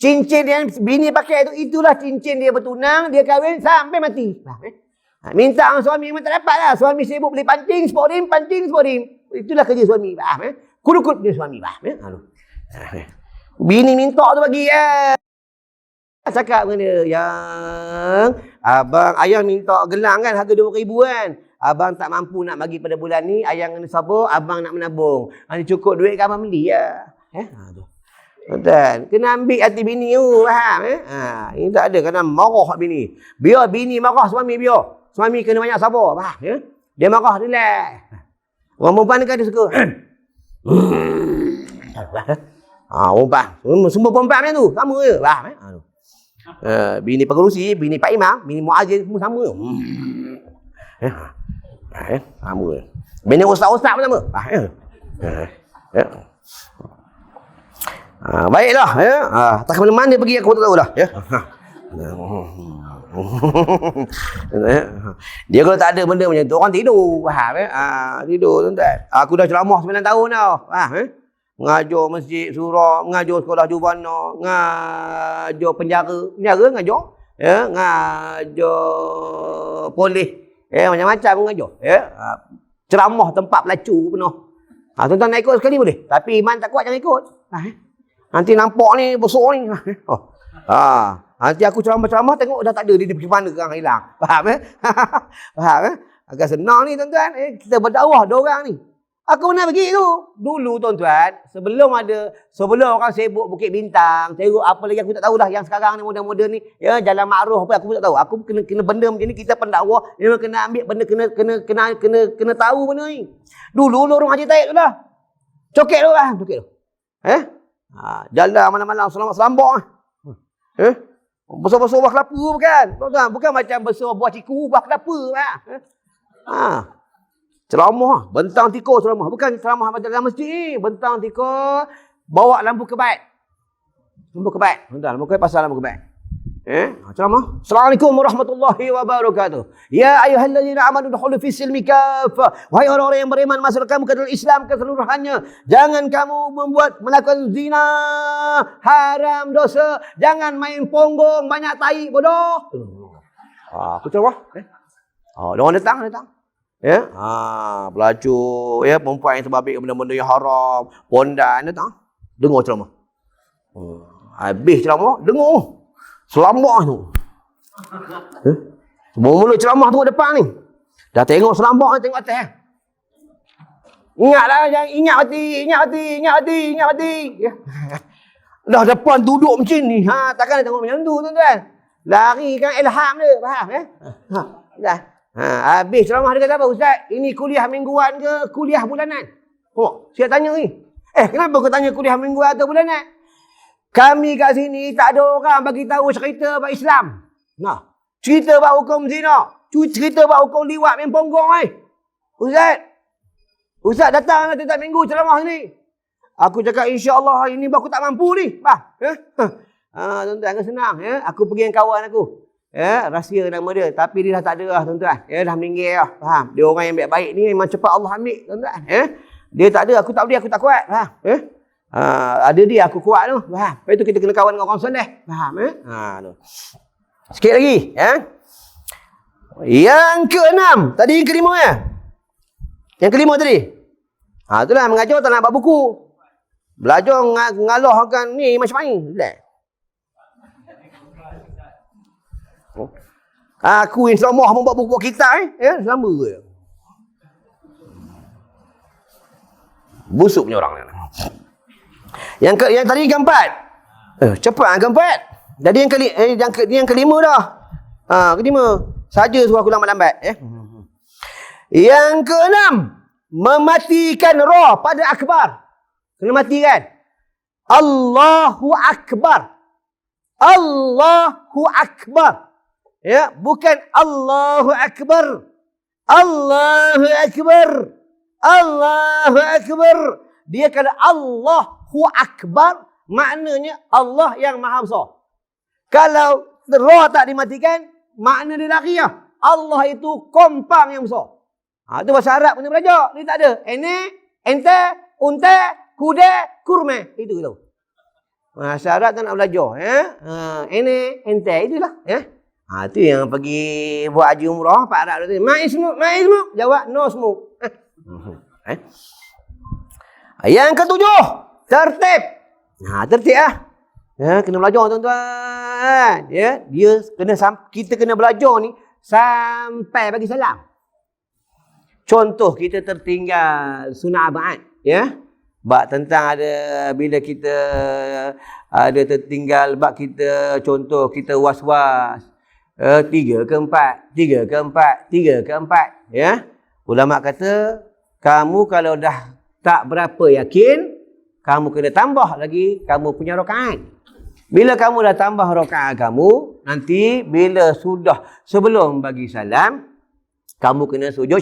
cincin yang bini pakai tu, itulah cincin dia bertunang, dia kahwin sampai mati. Minta orang suami memang tak dapat lah. Suami sibuk beli pancing, sporim. Itulah kerja suami. Faham Kudukut dia suami. Bini minta tu bagi cakap dengan dia, yang abang, ayang minta gelang kan, harga 2,000 kan. Abang tak mampu nak bagi pada bulan ni, ayang kena sabar, abang nak menabung. Ni cukup duit kan abang beli Betul. Kena ambil hati bini tu, faham ini tak ada, kena marah bini. Biar bini marah suami, biar. Suami kena banyak sabar, faham Dia marah, relax. Orang perempuan kan dia suka. Perempuan. Semua perempuan macam tu. Sama je. Faham bini pengerusi, bini Pak Imam, bini Muazzin, semua sama. Sama je. Bini ustaz-ustaz pun sama. Baiklah. Tak ke mana dia pergi aku tak tahu dah. Dia kalau tak ada benda macam tu, orang tidur. Faham tidur tuan-tuan. Aku dah ceramah 9 tahun dah. Faham Mengajar masjid, surau, mengajar sekolah jubana, mengajar penjara mengajar. Mengajar polis. Macam-macam mengajar. Ceramah tempat pelacur penuh. Tuan-tuan nak ikut sekali boleh. Tapi iman tak kuat jangan ikut. Nanti nampak ni besar ni. Nanti aku ceramah-ceramah tengok dah tak ada, dia pergi mana orang hilang. Faham Faham Agak senang ni tuan-tuan. Kita berdakwah ada orang ni. Aku pernah pergi tu. Dulu tuan-tuan, sebelum orang sibuk Bukit Bintang, teruk apa lagi aku tak tahu dah, yang sekarang ni moden-moden ni, Jalan Ma'ruf apa aku tak tahu. Aku kena benda macam ni, kita pendakwah memang kena ambil benda, kena tahu benda ni. Dulu lorong Haji Taib tu lah. Coket tu. Jalan malam-malam selambak. Besar-besar buah kelapa bukan? Bukan macam besar buah ciku, buah kelapa. Ceramah, bentang tikar ceramah. Bukan ceramah dalam masjid ni. Bentang tikar, bawa lampu kebat. Lampu kebat. Lampu kebat, pasal lampu kebat. Ceramah. Assalamualaikum warahmatullahi wabarakatuh. Ya ayyuhallazina amanu dukhulu fis silmi kaffah. Wahai orang-orang yang beriman, masuklah kamu ke dalam Islam keseluruhannya. Jangan kamu melakukan zina, haram, dosa. Jangan main ponggong, banyak tai, bodoh. Aku ceramah. Orang datang. Ya, pelacur, ya, perempuan yang terbabit benda-benda yang haram, pondan, datang. Dengar ceramah. Habis ceramah, dengar. Selambak tu. Mula ceramah tengok depan ni. Dah tengok selambak ni, tengok atas. Ingatlah, ingat hati. Ya. Dah depan duduk macam ni. Takkan dia tengok macam tu, tuan-tuan. Lari kan ilham dia, faham ya? Dah. Habis ceramah dia kata apa, Ustaz? Ini kuliah mingguan ke kuliah bulanan? Saya tanya ni. Kenapa kau tanya kuliah mingguan atau bulanan? Kami kat sini tak ada orang bagi tahu cerita bab Islam. Cerita bab hukum zina, cerita bab hukum liwat main ponggong Ustaz datang tiap minggu ceramah ni. Aku cakap insya-Allah ini aku tak mampu ni. Tuan-tuan kan senang ya. Aku pergi dengan kawan aku. Ya, rahsia nama dia, tapi dia dah tak ada lah tuan-tuan. Ya, dah meninggal dah. Faham? Dia orang yang baik-baik ni memang cepat Allah ambil tuan-tuan. Ya. Dia tak ada, aku tak boleh, aku tak kuat. Faham? Ya. Ada dia aku kuat tu. Faham? Lepas tu kita kena kawan dengan orang soleh. Faham tu. Sikit lagi, ya. Yang keenam, tadi yang kelima ya. Yang kelima tadi. Itulah mengajar tak nak buat buku. Belajar ngalahkan ni macam-macam. Aku yang selama membuat buku kita ya, sama ke. Busuk punya orang ni. Yang tadi keempat. Cepat keempat. Jadi yang kelima dah. Kelima. Saja suruh aku lambat-lambat Yang keenam, mematikan roh pada akbar. Kena mati kan? Allahu akbar. Allahu akbar. Ya, bukan Allahu akbar. Allahu akbar. Allahu akbar. Dia kata Allahu akbar, maknanya Allah yang maha besar. Kalau roh tak dimatikan, makna dia lari lah. Allah itu kompang yang besar. Itu bahasa Arab punya belajar. Dia tak ada. Ene, ente, unte, kude, kurme. Itu kita tahu. Bahasa Arab tak nak belajar. Ene, ente. Itulah. Itu yang pergi buat haji umrah. Pak Arab tu. Mai smoke. Jawab, no smoke. Yang ketujuh, tertib. Tertib lah. Kena belajar tuan-tuan. Kita kena belajar ni sampai bagi salam. Contoh kita tertinggal sunat abad, ya. Bab tentang ada bila kita ada tertinggal bab kita, contoh kita was-was. 3 ke 4, ya. Ulama kata kamu kalau dah tak berapa yakin, kamu kena tambah lagi kamu punya rakaat. Bila kamu dah tambah rakaat kamu, nanti bila sudah sebelum bagi salam, kamu kena sujud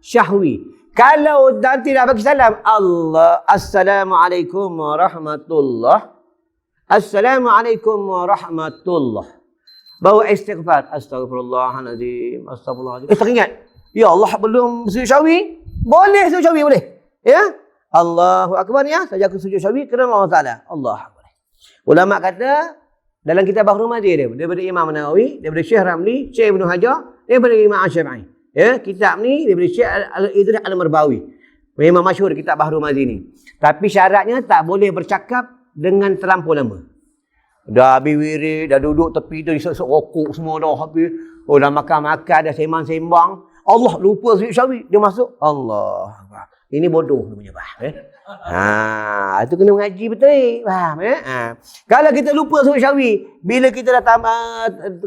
syahwi. Kalau nanti dah bagi salam, Assalamualaikum warahmatullahi. Assalamualaikum warahmatullahi. Bawa istighfar. Astaghfirullahaladzim. Astaghfirullahaladzim. Teringat. Ya Allah, belum sujud syahwi? Boleh sujud syahwi, boleh. Ya? Allahu Akbar ya. Saja aku sujud syahwi kerana Allah Ta'ala. Allah Akbar. Ulama kata, dalam kitab Bahrul Madi dia, daripada Imam Nawawi, daripada Syekh Ramli, Syekh Ibn Hajar, daripada Imam Asy-Syafi'i. Ya, kitab ni daripada Syekh Al-Idris Al-Marbawi. Memang masyhur kitab Bahrul Madi ni. Tapi syaratnya tak boleh bercakap dengan terlampau lama. Dah habis wirid, dah duduk tepi tu, isap-isap rokok semua dah habis. Dah makan-makan, dah sembang-sembang. Allah lupa sujud syahwi. Dia masuk. Allah. Ini bodoh namanya. Itu kena mengaji betul. Faham? Kalau kita lupa sujud syahwi, bila kita dah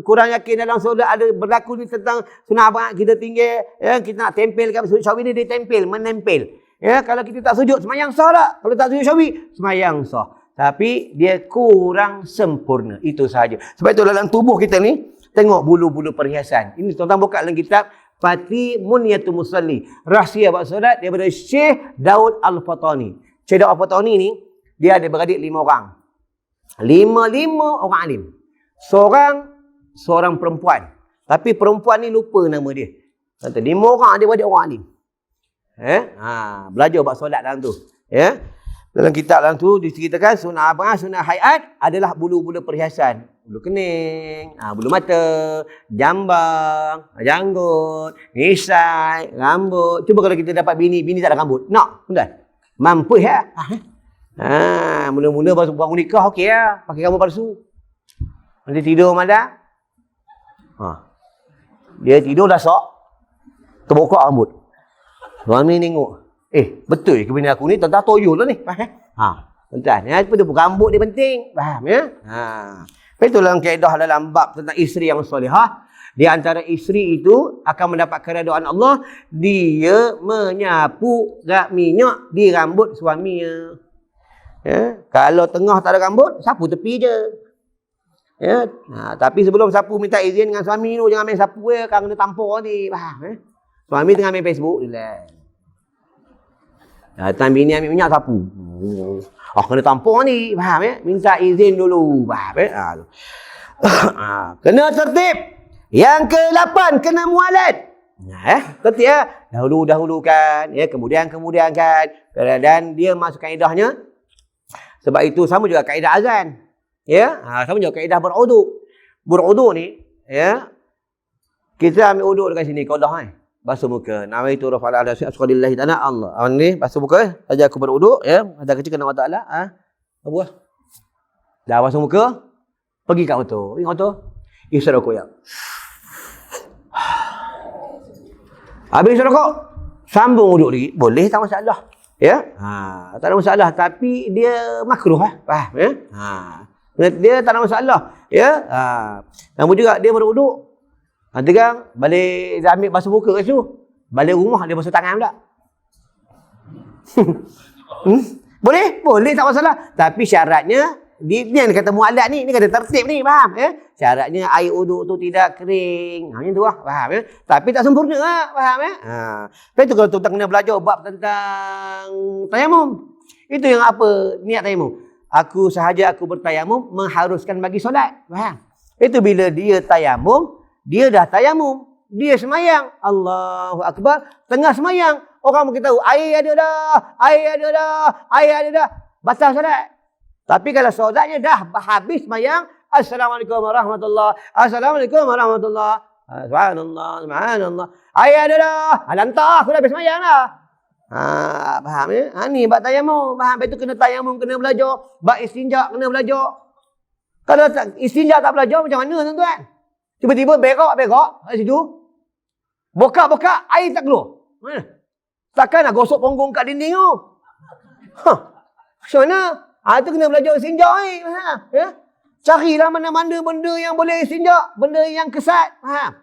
kurang yakin dalam solat ada berlaku ni tentang sunat abad, kita tinggal, ya, kita nak tempelkan sujud syahwi ni, dia tempel, menempel. Ya, kalau kita tak sujud, semayang sah tak? Kalau tak sujud syahwi, semayang sah. Tapi dia kurang sempurna. Itu sahaja. Sebab itu dalam tubuh kita ni, tengok bulu-bulu perhiasan. Ini tuan-tuan buka dalam kitab Fatih Munyatul Musalli. Rahsia buat solat daripada Syekh Daud Al-Fatani. Syekh Daud Al-Fatani ni, dia ada beradik 5 orang. 5 orang alim. Seorang perempuan. Tapi perempuan ni lupa nama dia. Kata 5 orang adik-adik orang alim. Belajar buat solat dalam tu. Ya. Dalam kitab dalam tu diceritakan sunnah abang, sunnah hayat adalah bulu-bulu perhiasan. Bulu kening, bulu mata, jambang, janggut, misai, rambut. Cuba kalau kita dapat bini tak ada rambut. Nak, betul? Mampu ya? Mula-mula baru nikah okey lah. Pakai rambut palsu. Nanti tidur malam. Dia tidur dah sok. Terbokak rambut. Suami tengok. Betul ke bini aku ni tentang toyol lah ni. Tuan-tuan, apa tu rambut dia penting. Faham ya? Itu dalam kaedah dalam bab tentang isteri yang solehah. Di antara isteri itu akan mendapat keredaan Allah. Dia menyapu minyak di rambut suaminya. Ya? Kalau tengah tak ada rambut, sapu tepi je. Ya? Tapi sebelum sapu minta izin dengan suami tu. Jangan main sapu ya. Kan kena tampur ni. Faham ya? Suami tengah main Facebook. Datang bini ambil minyak sapu. Kena tampung ni. Faham ya? Minta izin dulu. Faham ya? Kena tertib. Yang ke-8 kena mualat. Tertib ya? Dahulu kan. Ya, kemudian kan. Dan dia masuk kaedahnya. Sebab itu sama juga kaedah azan. Ya? Sama juga kaedah beruduk. Beruduk ni. Ya? Kita ambil uduk dekat sini. Kaudah ni. Basuh muka. Nawaitu rafa'al ala syukrilillahi ta'ala Allah. Ni basuh muka. Saja aku berwuduk ya. Ada kecil kena Allah Taala. Apa? Dah basuh muka. Pergi kat motor. Pergi motor. Isi rokok ya. Habis rokok. Sambung wuduk lagi. Boleh tak masalah. Ya. Tak ada masalah. Tapi dia makruh faham ya. Dia tak ada masalah. Ya. Namun juga dia berwuduk. Nanti kan balik dia ambil basuh muka kat situ. Balik rumah dia basuh tangan pula. Boleh? Boleh tak masalah. Tapi syaratnya ni yang kata mualat ni kata tertib ni, faham ya? Syaratnya air uduk tu tidak kering. Macam tu lah, faham ya? Tapi tak sempurna lah, faham ya? Lepas tu kalau tuan kena belajar bab tentang tayamum. Itu yang apa niat tayamum. Aku sahaja aku bertayamum mengharuskan bagi solat, faham? Itu bila dia tayamum. Dia dah tayamum. Dia semayang. Allahu Akbar. Tengah semayang. Orang beritahu, air ada dah. Batal solat. Tapi kalau solatnya dah habis semayang. Assalamualaikum warahmatullahi. Assalamualaikum warahmatullahi. Subhanallah. Air ada dah. Lantar aku dah habis semayang dah. Faham ya? Ni bab tayamum. Faham? Itu kena tayamum, kena belajar. Bab istinja, kena belajar. Kalau istinja tak belajar, macam mana tuan-tuan? Tiba-tiba berak kat situ. Bokak, air tak keluar. Mana? Takkan nak gosok punggung kat dinding tu. Macam mana? Itu kena belajar istinja ni. Ya? Carilah mana-mana benda yang boleh istinja. Benda yang kesat. Faham?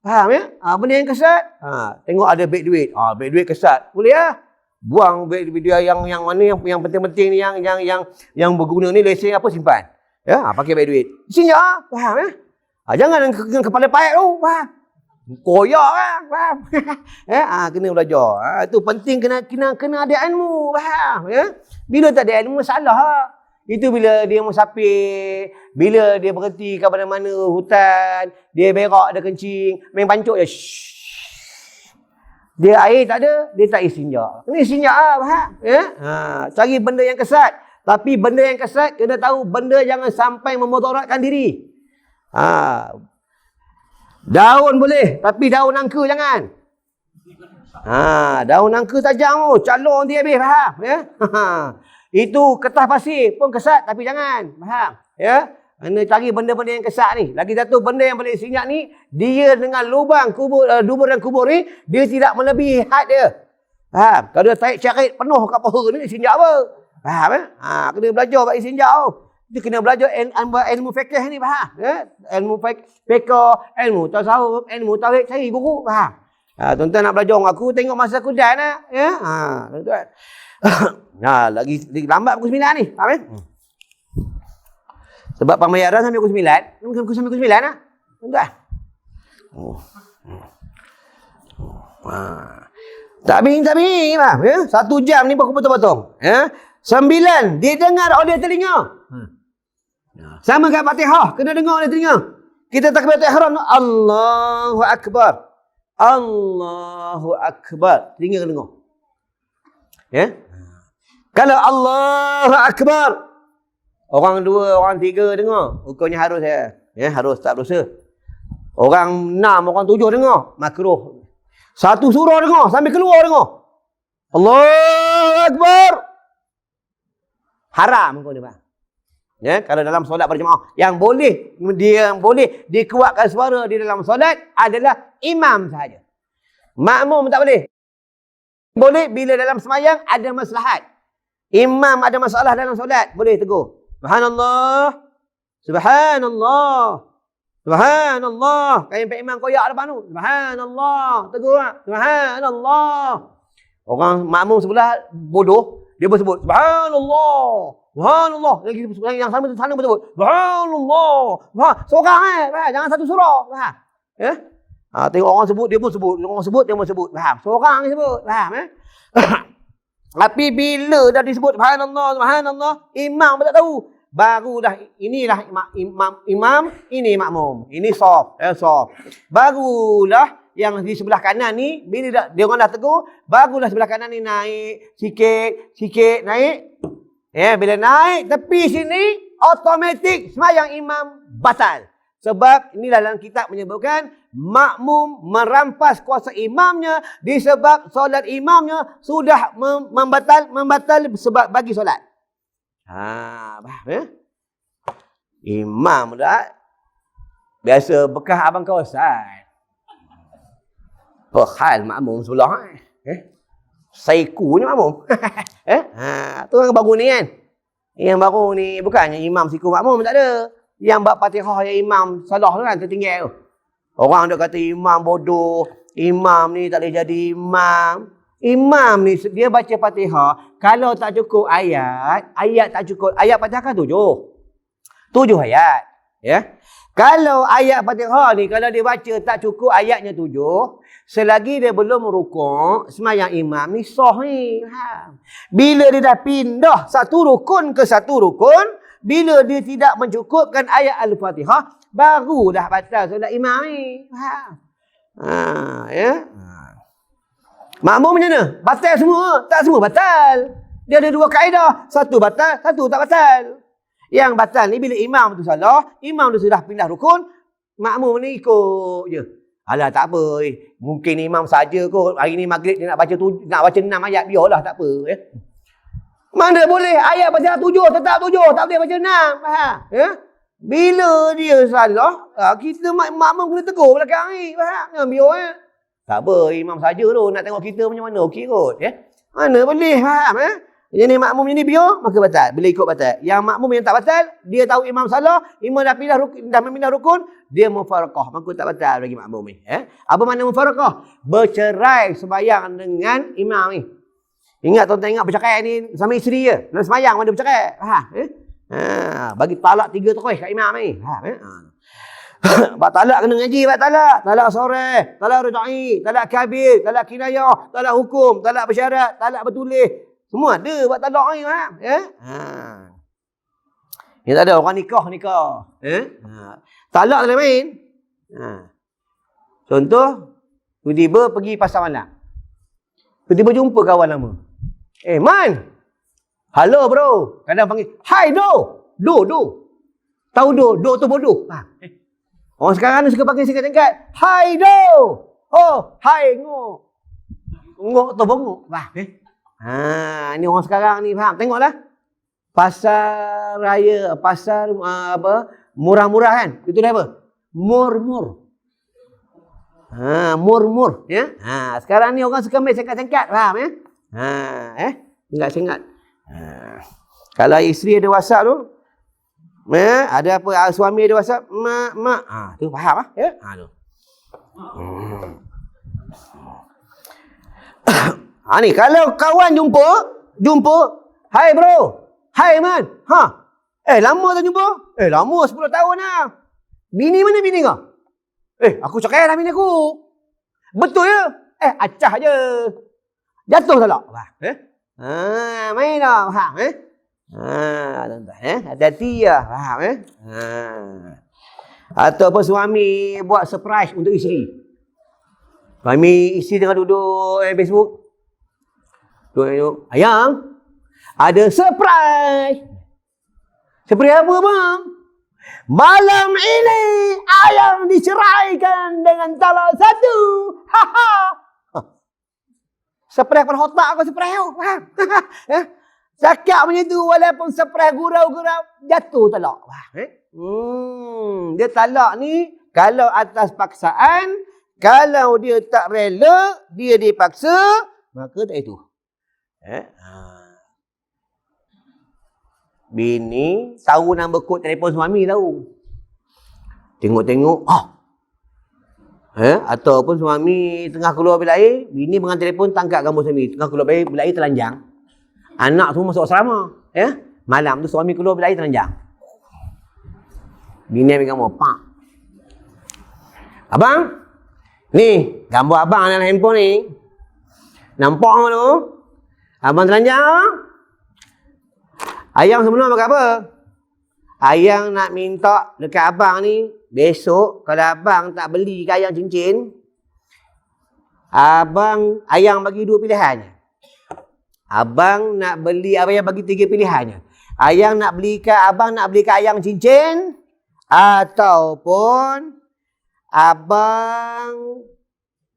Faham ya? Benda yang kesat. Tengok ada beg duit. Beg duit kesat. Boleh ya? Buang beg dia yang mana yang penting-penting ni yang berguna ni lesen apa simpan. Ya, pakai beg duit. Istinja. Faham ya? Jangan dengan kepala payat tu. Faham? Koyak kan. Faham? Kena belajar. Itu penting kena ada ilmu. Faham? Ya? Bila tak ada ilmu, masalah. Itu bila dia musafir. Bila dia berhenti ke mana-mana hutan. Dia berak, dia kencing. Main pancuk je. Dia air tak ada, dia tak istinja. Ini istinja faham? Ya? Cari benda yang kesat. Tapi benda yang kesat, kena tahu benda jangan sampai memudaratkan diri. Daun boleh, tapi daun nangka jangan. Daun nangka tajam tu, calon dia habis, faham? Ya? Itu kertas pasir pun kesat, tapi jangan, faham? Ya? Kena cari benda-benda yang kesat ni. Lagi satu benda yang boleh sinyak ni, dia dengan lubang kubur, dubur dan kubur ni, dia tidak melebihi had dia. Faham? Kalau dia tarik carit penuh kat paha ni, sinyak apa? Faham? Kena belajar bagi sinyak tu. Dia kena belajar ilmu fiqh ni, faham? Ya? Ilmu fiqh, ilmu tasawuf, ilmu tauhid, cari guru, faham? Tuan-tuan nak belajar dengan aku, tengok masa aku dan lah. Ya? Tuan-tuan. Lagi lambat pukul 9 ni, faham? Sebab pembayaran sampai pukul 9. Sampai pukul 9 lah. Tuan-tuan. Tak bingung, faham? Ya? 1 jam ni potong-potong. Ya? 9, dia dengar oleh telinga. Sama kat Fatihah, kena dengar oleh telinga. Kita takbiratul ihram, Allahu akbar. Allahu akbar. Telinga kena dengar. Ya? Kalau Allahu akbar, orang 2, orang 3 dengar, hukumnya harus ya. Ya, harus tak berdosa. Orang 6, orang 7 dengar, makruh. Satu surah dengar, sambil keluar dengar. Allahu akbar. Haram kau ni bang. Ya, kalau dalam solat berjemaah, yang boleh dikuatkan suara di dalam solat adalah imam sahaja. Makmum tak boleh. Boleh bila dalam semayang ada maslahat. Imam ada masalah dalam solat, boleh tegur. Subhanallah. Subhanallah. Subhanallah. Kayak Pak Imam koyak depan tu. Subhanallah. Tegur tak? Subhanallah. Orang makmum sebelah bodoh, dia pun sebut Subhanallah. Subhanallah. Yang sama tu sana pun sebut Subhanallah. Seorang jangan satu surah. Faham? Ya? Tengok orang sebut, dia pun sebut. Orang sebut, dia pun sebut. Faham? Seorang je sebut. Faham? Tapi bila dah disebut Subhanallah, Subhanallah, imam pun tak tahu. Baru dah, inilah imam, ini makmum. Ini shaf. Shaf. Barulah yang di sebelah kanan ni, bila dia orang dah tegur, barulah sebelah kanan ni naik, sikit naik. Ya, bila naik tepi sini, automatik sembahyang imam batal. Sebab inilah dalam kitab menyebutkan makmum merampas kuasa imamnya disebab solat imamnya sudah membatal sebab bagi solat. Faham ya? Imam dah biasa bekas abang kawasan. Perhal makmum sebelah Saiku ni makmum. Tu orang baru ni kan. Yang baru ni bukannya imam siku makmum, tak ada. Yang bab Fatihah yang imam salah tu kan tertinggal tu. Orang dok kata imam bodoh, imam ni tak boleh jadi imam. Imam ni dia baca Fatihah, kalau tak cukup ayat tak cukup. Ayat Fatihah kan 7. 7 ayat, ya. Kalau ayat Fatihah ni kalau dia baca tak cukup ayatnya 7, selagi dia belum rukuk, sembahyang imam ni sah ni. Bila dia dah pindah satu rukun ke satu rukun, bila dia tidak mencukupkan ayat Al-Fatihah, barulah batal solat imam ni. Ya. Makmum macam mana? Batal semua? Tak semua batal. Dia ada 2 kaedah. Satu batal, satu tak batal. Yang batal ni bila imam tu salah, imam tu sudah pindah rukun, makmum ni ikut je. Alah tak apa. Mungkin imam saja kot. Hari ni maghrib dia nak baca 6 ayat, biarlah tak apa. Ya. Mana boleh ayat baca 7, tetap 7. Tak boleh baca 6. Faham? Ya? Bila dia salah, kita makmum kena tegur belakang ni. Faham? Jangan biar ya. Tak apa, imam saja tu. Nak tengok kita macam mana, okey kot. Ya? Mana boleh, faham? Ya? Jadi makmum ni biar, maka batal. Bila ikut batal. Yang makmum yang tak batal, dia tahu imam salah, imam dah pindah rukun, dia mufarakah. Maka tak batal bagi makmum ni. Ya? Apa makna mufarakah? Bercerai sembahyang dengan imam ni. Ingat tuan-tuan ingat bercakap ni sama isteri je. Dalam sembahyang mana bercakap. Bagi talak 3 terus kat imam ni. Bak talak kena ngaji, bak talak. Talak sore, talak rujai, talak kabir, talak kinayah, talak hukum, talak bersyarat, talak bertulis. Semua ada bak talak ni, faham? Ya? Ni tak ada orang nikah. Talak tak boleh main. Contoh, tiba-tiba pergi pasar malam. Tiba-tiba jumpa kawan lama. Man. Halo bro. Kadang panggil, hai Do. Tahu Do tu bodoh. Orang sekarang ni suka panggil singkat-singkat. Hai Do. Oh, hai Ngok. Ngok tu bengok. Ni orang sekarang ni faham. Tengoklah. Pasar raya, pasar murah-murah kan. Itu dah apa? Mur-mur. Mur-mur. Ya? Sekarang ni orang suka main singkat-singkat. Faham ya? Singkat-singkat. Kalau isteri ada WhatsApp tu, ada apa, suami ada WhatsApp, mak. Tu faham ah? Ya? Tu. Ni kalau kawan jumpa, hai bro, hai man. Lama tak jumpa? Lama 10 tahun dah. Bini mana bini kau? Aku cakap dah bini aku. Betul ya? Acah je. Jatuh tak lah? Main dah, faham Tuan-tuan, hati-hati ya. Faham Ataupun suami buat surprise untuk isteri. Suami isteri tengah duduk Facebook. Duduk, ayang, ada surprise. Surprise apa bang? Malam ini ayang diceraikan dengan salah satu. Surprise pada otak aku surprise tu. Faham? Cakap macam tu walaupun surprise gurau-gurau jatuh talak. Dia talak ni kalau atas paksaan, kalau dia tak rela, dia dipaksa, maka tak itu. Bini tahu nombor kod telefon suami tahu. Tengok-tengok, ataupun suami tengah keluar bilik air, bini pegang telefon tangkap gambar suami, tengah keluar bilik air telanjang. Anak semua masuk asrama. Malam tu suami keluar bilik air telanjang. Bini ambil gambar, pak. Abang, ni gambar abang dalam handphone ni. Nampak apa tu? Abang telanjang. Ayang sebenar pakai apa? Ayang nak minta dekat abang ni, besok kalau abang tak beli ke ayang cincin, ayang bagi 2 pilihannya. Abang nak beli, ayang bagi 3 pilihannya. Ayang nak belikan, abang nak belikan ayang cincin, ataupun abang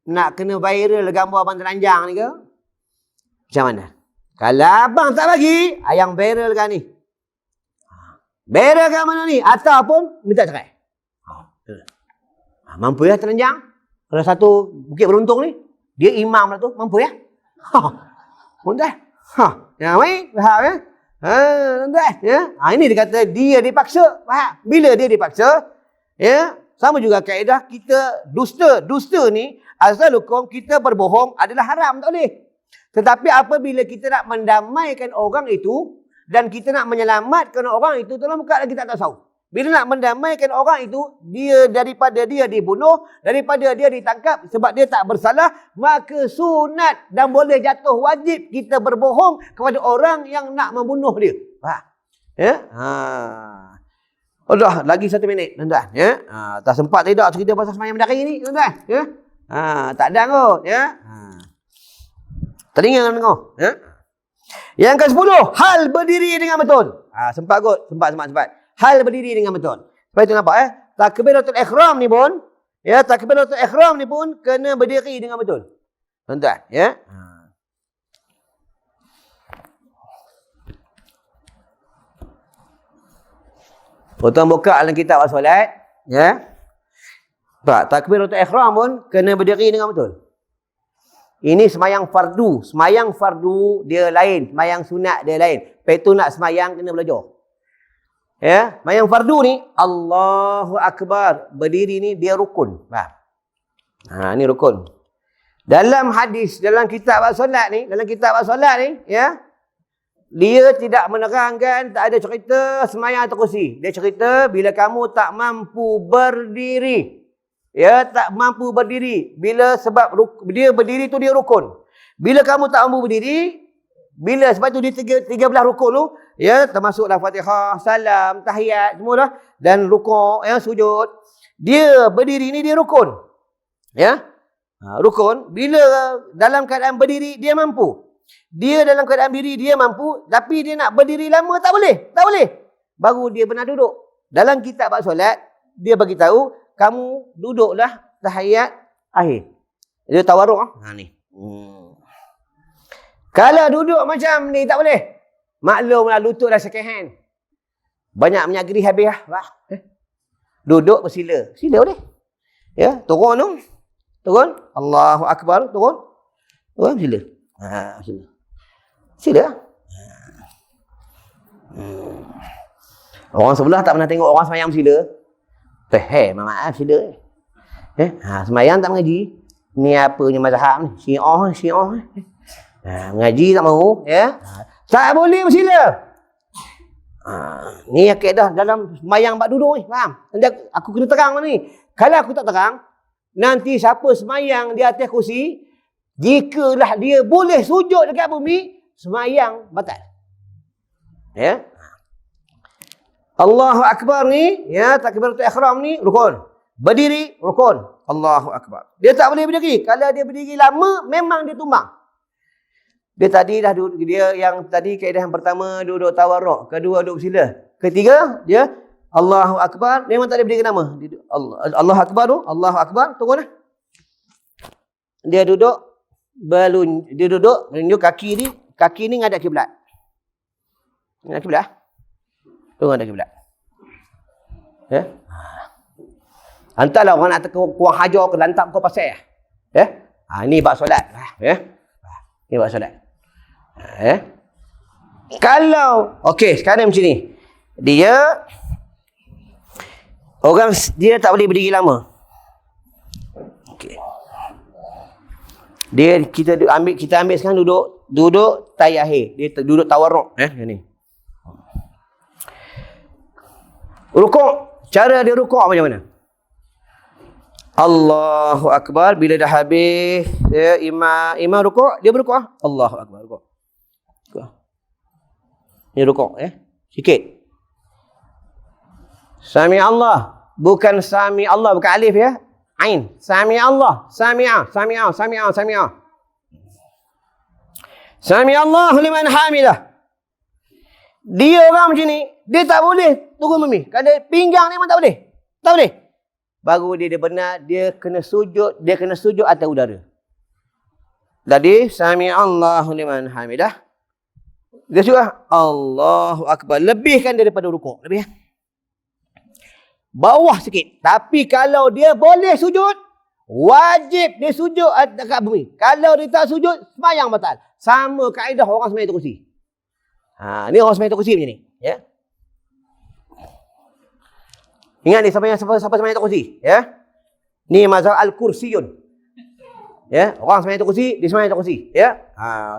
nak kena viral gambar abang telanjang ni ke? Macam mana? Kalau abang tak bagi, ayang viralkan ni. Viralkan mana ni? Ataupun minta cerai. Mampu ya telanjang? Kalau satu Bukit Beruntung ni, dia imam lah tu, mampu ya? Tuan-tuan. Yang baik, faham ya? Tuan-tuan. Ini dia kata dia dipaksa. Faham? Bila dia dipaksa, sama juga kaedah kita dusta. Dusta ni, asal hukum kita berbohong adalah haram, tak boleh. Tetapi apabila kita nak mendamaikan orang itu dan kita nak menyelamatkan orang itu, tolong buka lagi tak tahu. Bila nak mendamaikan orang itu, dia daripada dia dibunuh, daripada dia ditangkap sebab dia tak bersalah, maka sunat dan boleh jatuh wajib kita berbohong kepada orang yang nak membunuh dia. Dah lagi 1 minit, tuan-tuan. Tak sempat tidak cerita pasal sembahyang mendaki ni, tuan-tuan. Tak ada kot, telinga dengar. Yang ke-10, hal berdiri dengan betul. Sempat kot, sempat. Hal berdiri dengan betul. Supaya tu nampak takbiratul ihram ni pun, takbiratul ihram ni pun kena berdiri dengan betul. Tuan-tuan, Tuan buka dalam kitab solat, takbiratul ihram pun kena berdiri dengan betul. Ini semayang fardu. Semayang fardu dia lain. Semayang sunat dia lain. Lepas tu nak semayang kena belajar. Semayang fardu ni, Allahu Akbar. Berdiri ni dia rukun. Ni rukun. Dalam hadis, dalam kitab solat ni, dia tidak menerangkan, tak ada cerita semayang atas kursi. Dia cerita bila kamu tak mampu berdiri. Tak mampu berdiri. Bila sebab dia berdiri tu dia rukun. Bila kamu tak mampu berdiri, sebab tu dia 13 rukun tu, termasuklah Fatihah, salam, tahiyat, semua dah. Dan rukuk, sujud. Dia berdiri ni dia rukun. Rukun. Bila dalam keadaan berdiri, dia mampu. Dia dalam keadaan berdiri, dia mampu. Tapi dia nak berdiri lama, tak boleh. Tak boleh. Baru dia pernah duduk. Dalam kitab bab solat, dia bagi tahu, kamu duduklah tahiyat akhir. Dia tawarruk. Ni. Kalau duduk macam ni tak boleh. Maklumlah lutut dah second hand. Banyak menyagri habis lah. Duduk bersila. Sila boleh. Turun tu. Turun. Allahu Akbar. Turun. Turun sila. Sila. Sila. Orang sebelah tak pernah tengok orang semayang bersila. Maaf sila. Semayang tak mengaji. Ni apanya mazhab ni? Syiah. Mengaji tak mahu. Tak boleh bersila. Ni kaedah dalam semayang bab duduk ni. Faham? Nanti aku kena terang ni. Kalau aku tak terang, nanti siapa semayang di atas kursi, jikalah dia boleh sujud dekat bumi, semayang batal. Ya. Allahu Akbar ni, ya, takbiratul ihram ni rukun. Berdiri rukun. Allahu Akbar. Dia tak boleh berdiri. Kalau dia berdiri lama, memang dia tumbang. Dia tadi dah duduk, dia yang tadi kaedah yang pertama duduk tawarruk, kedua duduk bersila. Ketiga, dia Allahu Akbar, memang tak boleh berdiri lama. Allahu Akbar tu, Allahu Akbar, turunlah. Dia duduk menunjuk kaki ni ngadap kiblat. Ngadap kiblat. Turun ngadap kiblat. Ya. Hantarlah orang nak kurang hajar ke lantak kau pasal. Ya. Ni bab solat. Ya. Ni bab solat. Ya. Kalau okey, sekarang macam ni. Dia tak boleh berdiri lama. Okey. Kita ambil sekarang duduk tayyahir. Dia duduk tawarruk, ni. Rukuk, cara dia rukuk macam mana? Allahu Akbar, bila dah habis ya, imam rukuk, dia berrukuk. Allahu Akbar, rukuk. Ni rukuk, sikit. Sami Allah, bukan sami Allah, bukan alif ya. Ain. Sami Allah, sami'a. Sami Allah liman hamidah. Dia orang macam ni, dia tak boleh turun bumi. Kalau pinggang ni memang tak boleh. Tak boleh. Baru dia benar, dia kena sujud atas udara. Jadi, Sami Allahu liman hamidah. Dia juga Allahu Akbar. Lebihkan daripada rukuk. Lebih. Bawah sikit. Tapi kalau dia boleh sujud, wajib dia sujud dekat bumi. Kalau dia tak sujud, sembahyang batal. Sama kaedah orang sembahyang atas kursi. Ni orang sembahyang atas kursi macam ni. Ya. Ingat ni siapa sembahyang atas kursi, ya. Ni mazhab al-kursiyun. Ya, orang sembahyang atas kursi, dia sembahyang atas kursi, ya.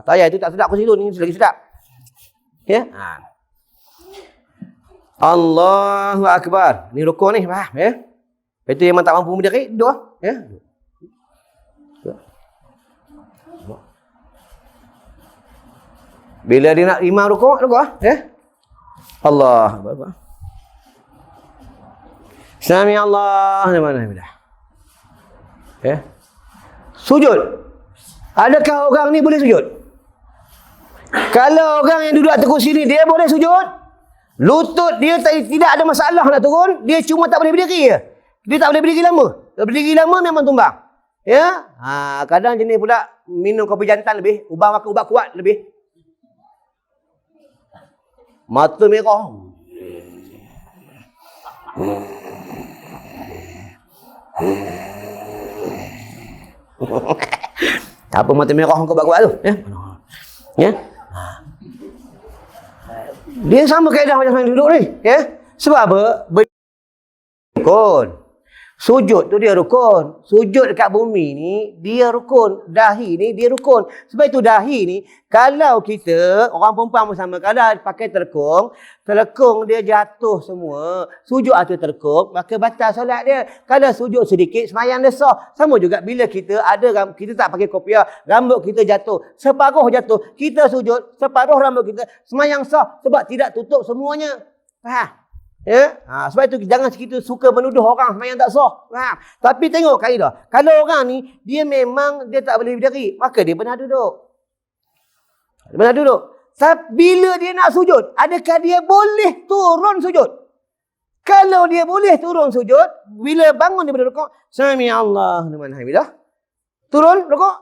Tak payah itu tak sedap kursi tu, ni lagi sedap. Ya. Allahu Akbar. Ni rukun ni, faham, ya. Itu yang tak mampu berdiri, duduk, ya. Bila dia nak imam rukuk, ya. Allah Akbar. Sami Allah liman hamidah. Ya. Sujud. Adakah orang ni boleh sujud? Kalau orang yang duduk atas kursi ni, dia boleh sujud. Lutut dia tidak ada masalah nak turun, dia cuma tak boleh berdiri je. Dia tak boleh berdiri lama. Kalau berdiri lama memang tumbang. Ya. Kadang jenis pula minum kopi jantan lebih, makan ubat kuat lebih. Mata merah. Apa mata merah kau buat tu? Ya. Ya. Dia sama kaedah macam yang duduk ni, ya. Sebab apa? Rukun. Sujud tu dia rukun. Sujud dekat bumi ni dia rukun. Dahi ni dia rukun. Sebab itu dahi ni kalau kita orang perempuan bersama kalau pakai telekung dia jatuh semua. Sujud atas telekung maka batal solat dia. Kalau sujud sedikit sembahyang dia sah. Sama juga bila kita tak pakai kopiah, rambut kita jatuh, separuh jatuh, kita sujud, separuh rambut kita sembahyang sah sebab tidak tutup semuanya. Faham? Ya, sebab itu jangan kita suka menuduh orang sembahyang tak sah. Tapi tengok kaedah. Kalau orang ni dia memang dia tak boleh berdiri, maka dia benar duduk. Tapi bila dia nak sujud, adakah dia boleh turun sujud? Kalau dia boleh turun sujud, bila bangun daripada rukuk, Sami Allah liman hamidah. Turun rukuk,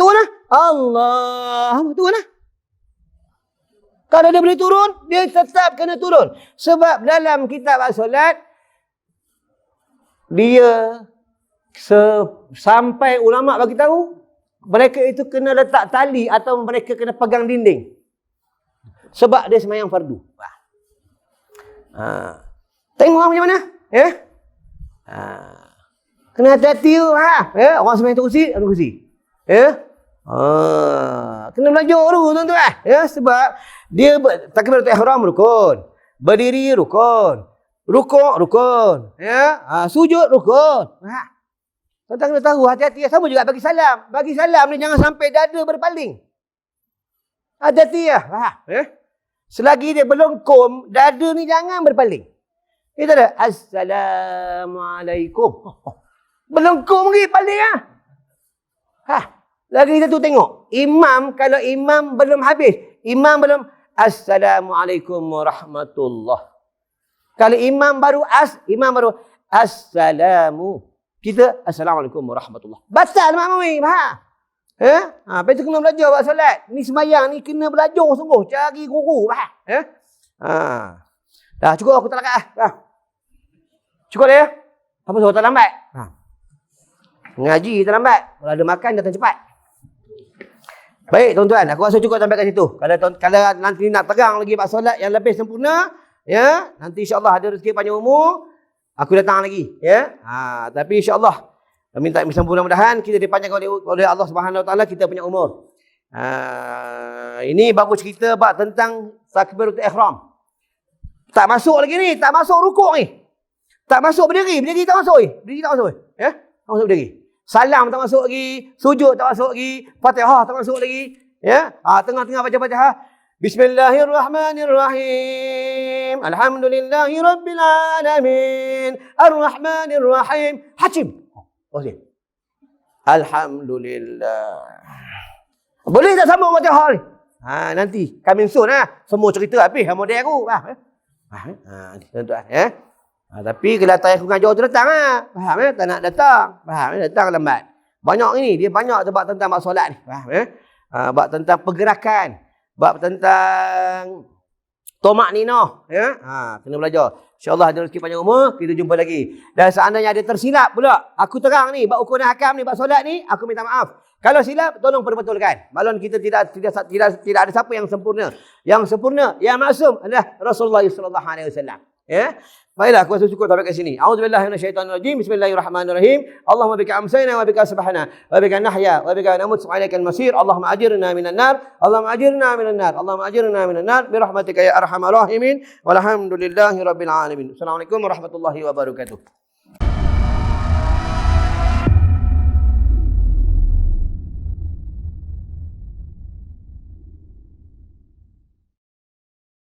turunlah. Allah, turunlah. Kalau dia boleh turun, dia tetap kena turun. Sebab dalam kitab solat, dia sampai ulama' bagi tahu, mereka itu kena letak tali atau mereka kena pegang dinding. Sebab dia sembahyang fardu. Tengok macam mana? Ya? Kena hati-hati tu. Ya? Orang sembahyang atas kursi. Ya? Kena belajar dulu tuan-tuan. Ya, sebab dia takbiratul ihram rukun, berdiri rukun, rukuk rukun, ya, sujud rukun. Tuan-tuan kena tahu, hati-hati. Sama juga bagi salam. Bagi salam ni jangan sampai dada berpaling. Hati-hati ya. Ya. Selagi dia belum kum, dada ni jangan berpaling. Kita ada Assalamualaikum. Belum kum lagi paling lah. Lagi kita tu tengok. Imam, kalau imam belum habis. Imam belum Assalamualaikum warahmatullah. Kalau imam baru Assalamu. Kita Assalamualaikum warahmatullah. Batal makmum ni. Faham? Lepas tu kena belajar buat solat. Ni sembahyang ni kena belajar sungguh. Cari guru. Faham? Dah cukup aku tak lakat lah. Cukup dah ya? Apa suruh tak lambat? Ngaji tak lambat. Kalau ada makan datang cepat. Baik tuan-tuan, aku rasa cukup sampai kat situ. Kalau nanti nak terang lagi bab solat yang lebih sempurna, ya, nanti insya-Allah ada rezeki panjang umur, aku datang lagi, ya. Tapi insya-Allah minta mudah-mudahan kita dipanjangkan oleh Allah Subhanahu Wa Taala kita punya umur. Ini baru cerita bab tentang takbiratul ihram. Tak masuk lagi ni, tak masuk rukuk ni. Tak masuk berdiri tak masuk ni. Berdiri tak masuk. Ya? Tak masuk berdiri. Salam tak masuk lagi, sujud tak masuk lagi, Fatihah tak masuk lagi, ya. Tengah-tengah baca Fatihah, Bismillahirrahmanirrahim. Alhamdulillahirabbil alamin. Arrahmanirrahim. Hacim. Okey. Alhamdulillah. Boleh tak sambung Fatihah ni? Nanti coming soon semua cerita habis model aku. Tuan-tuan, ya. Tapi kalau tak aku ngajar tu datang Faham tak nak datang. Faham datang lambat. Banyak ini, dia banyak sebab tentang bab solat ni. Faham bab tentang pergerakan, bab tentang tomak ninah, ya. Kena belajar. Insya-Allah ada rezeki panjang umur, kita jumpa lagi. Dan seandainya ada tersilap pula, aku terang ni bab ukur dan hakam ni, bab solat ni, aku minta maaf. Kalau silap, tolong perbetulkan. Malon kita tidak ada siapa yang sempurna. Yang sempurna, yang maksum adalah Rasulullah sallallahu alaihi wasallam. Ya. Baiklah, aku rasa cukup sampai kat sini. A'udzubillahi minasyaitonirrajim. Bismillahirrahmanirrahim. Allahumma bika amsayna wa bika asbahna wa bika nahya wa bika namut wa ilaikal masir. Allahumma ajirna minan nar. Allahumma ajirna minan nar. Allahumma ajirna minan nar bi rahmatika ya arhamar rahimin. Walhamdulillahi rabbil alamin. Assalamualaikum warahmatullahi wabarakatuh.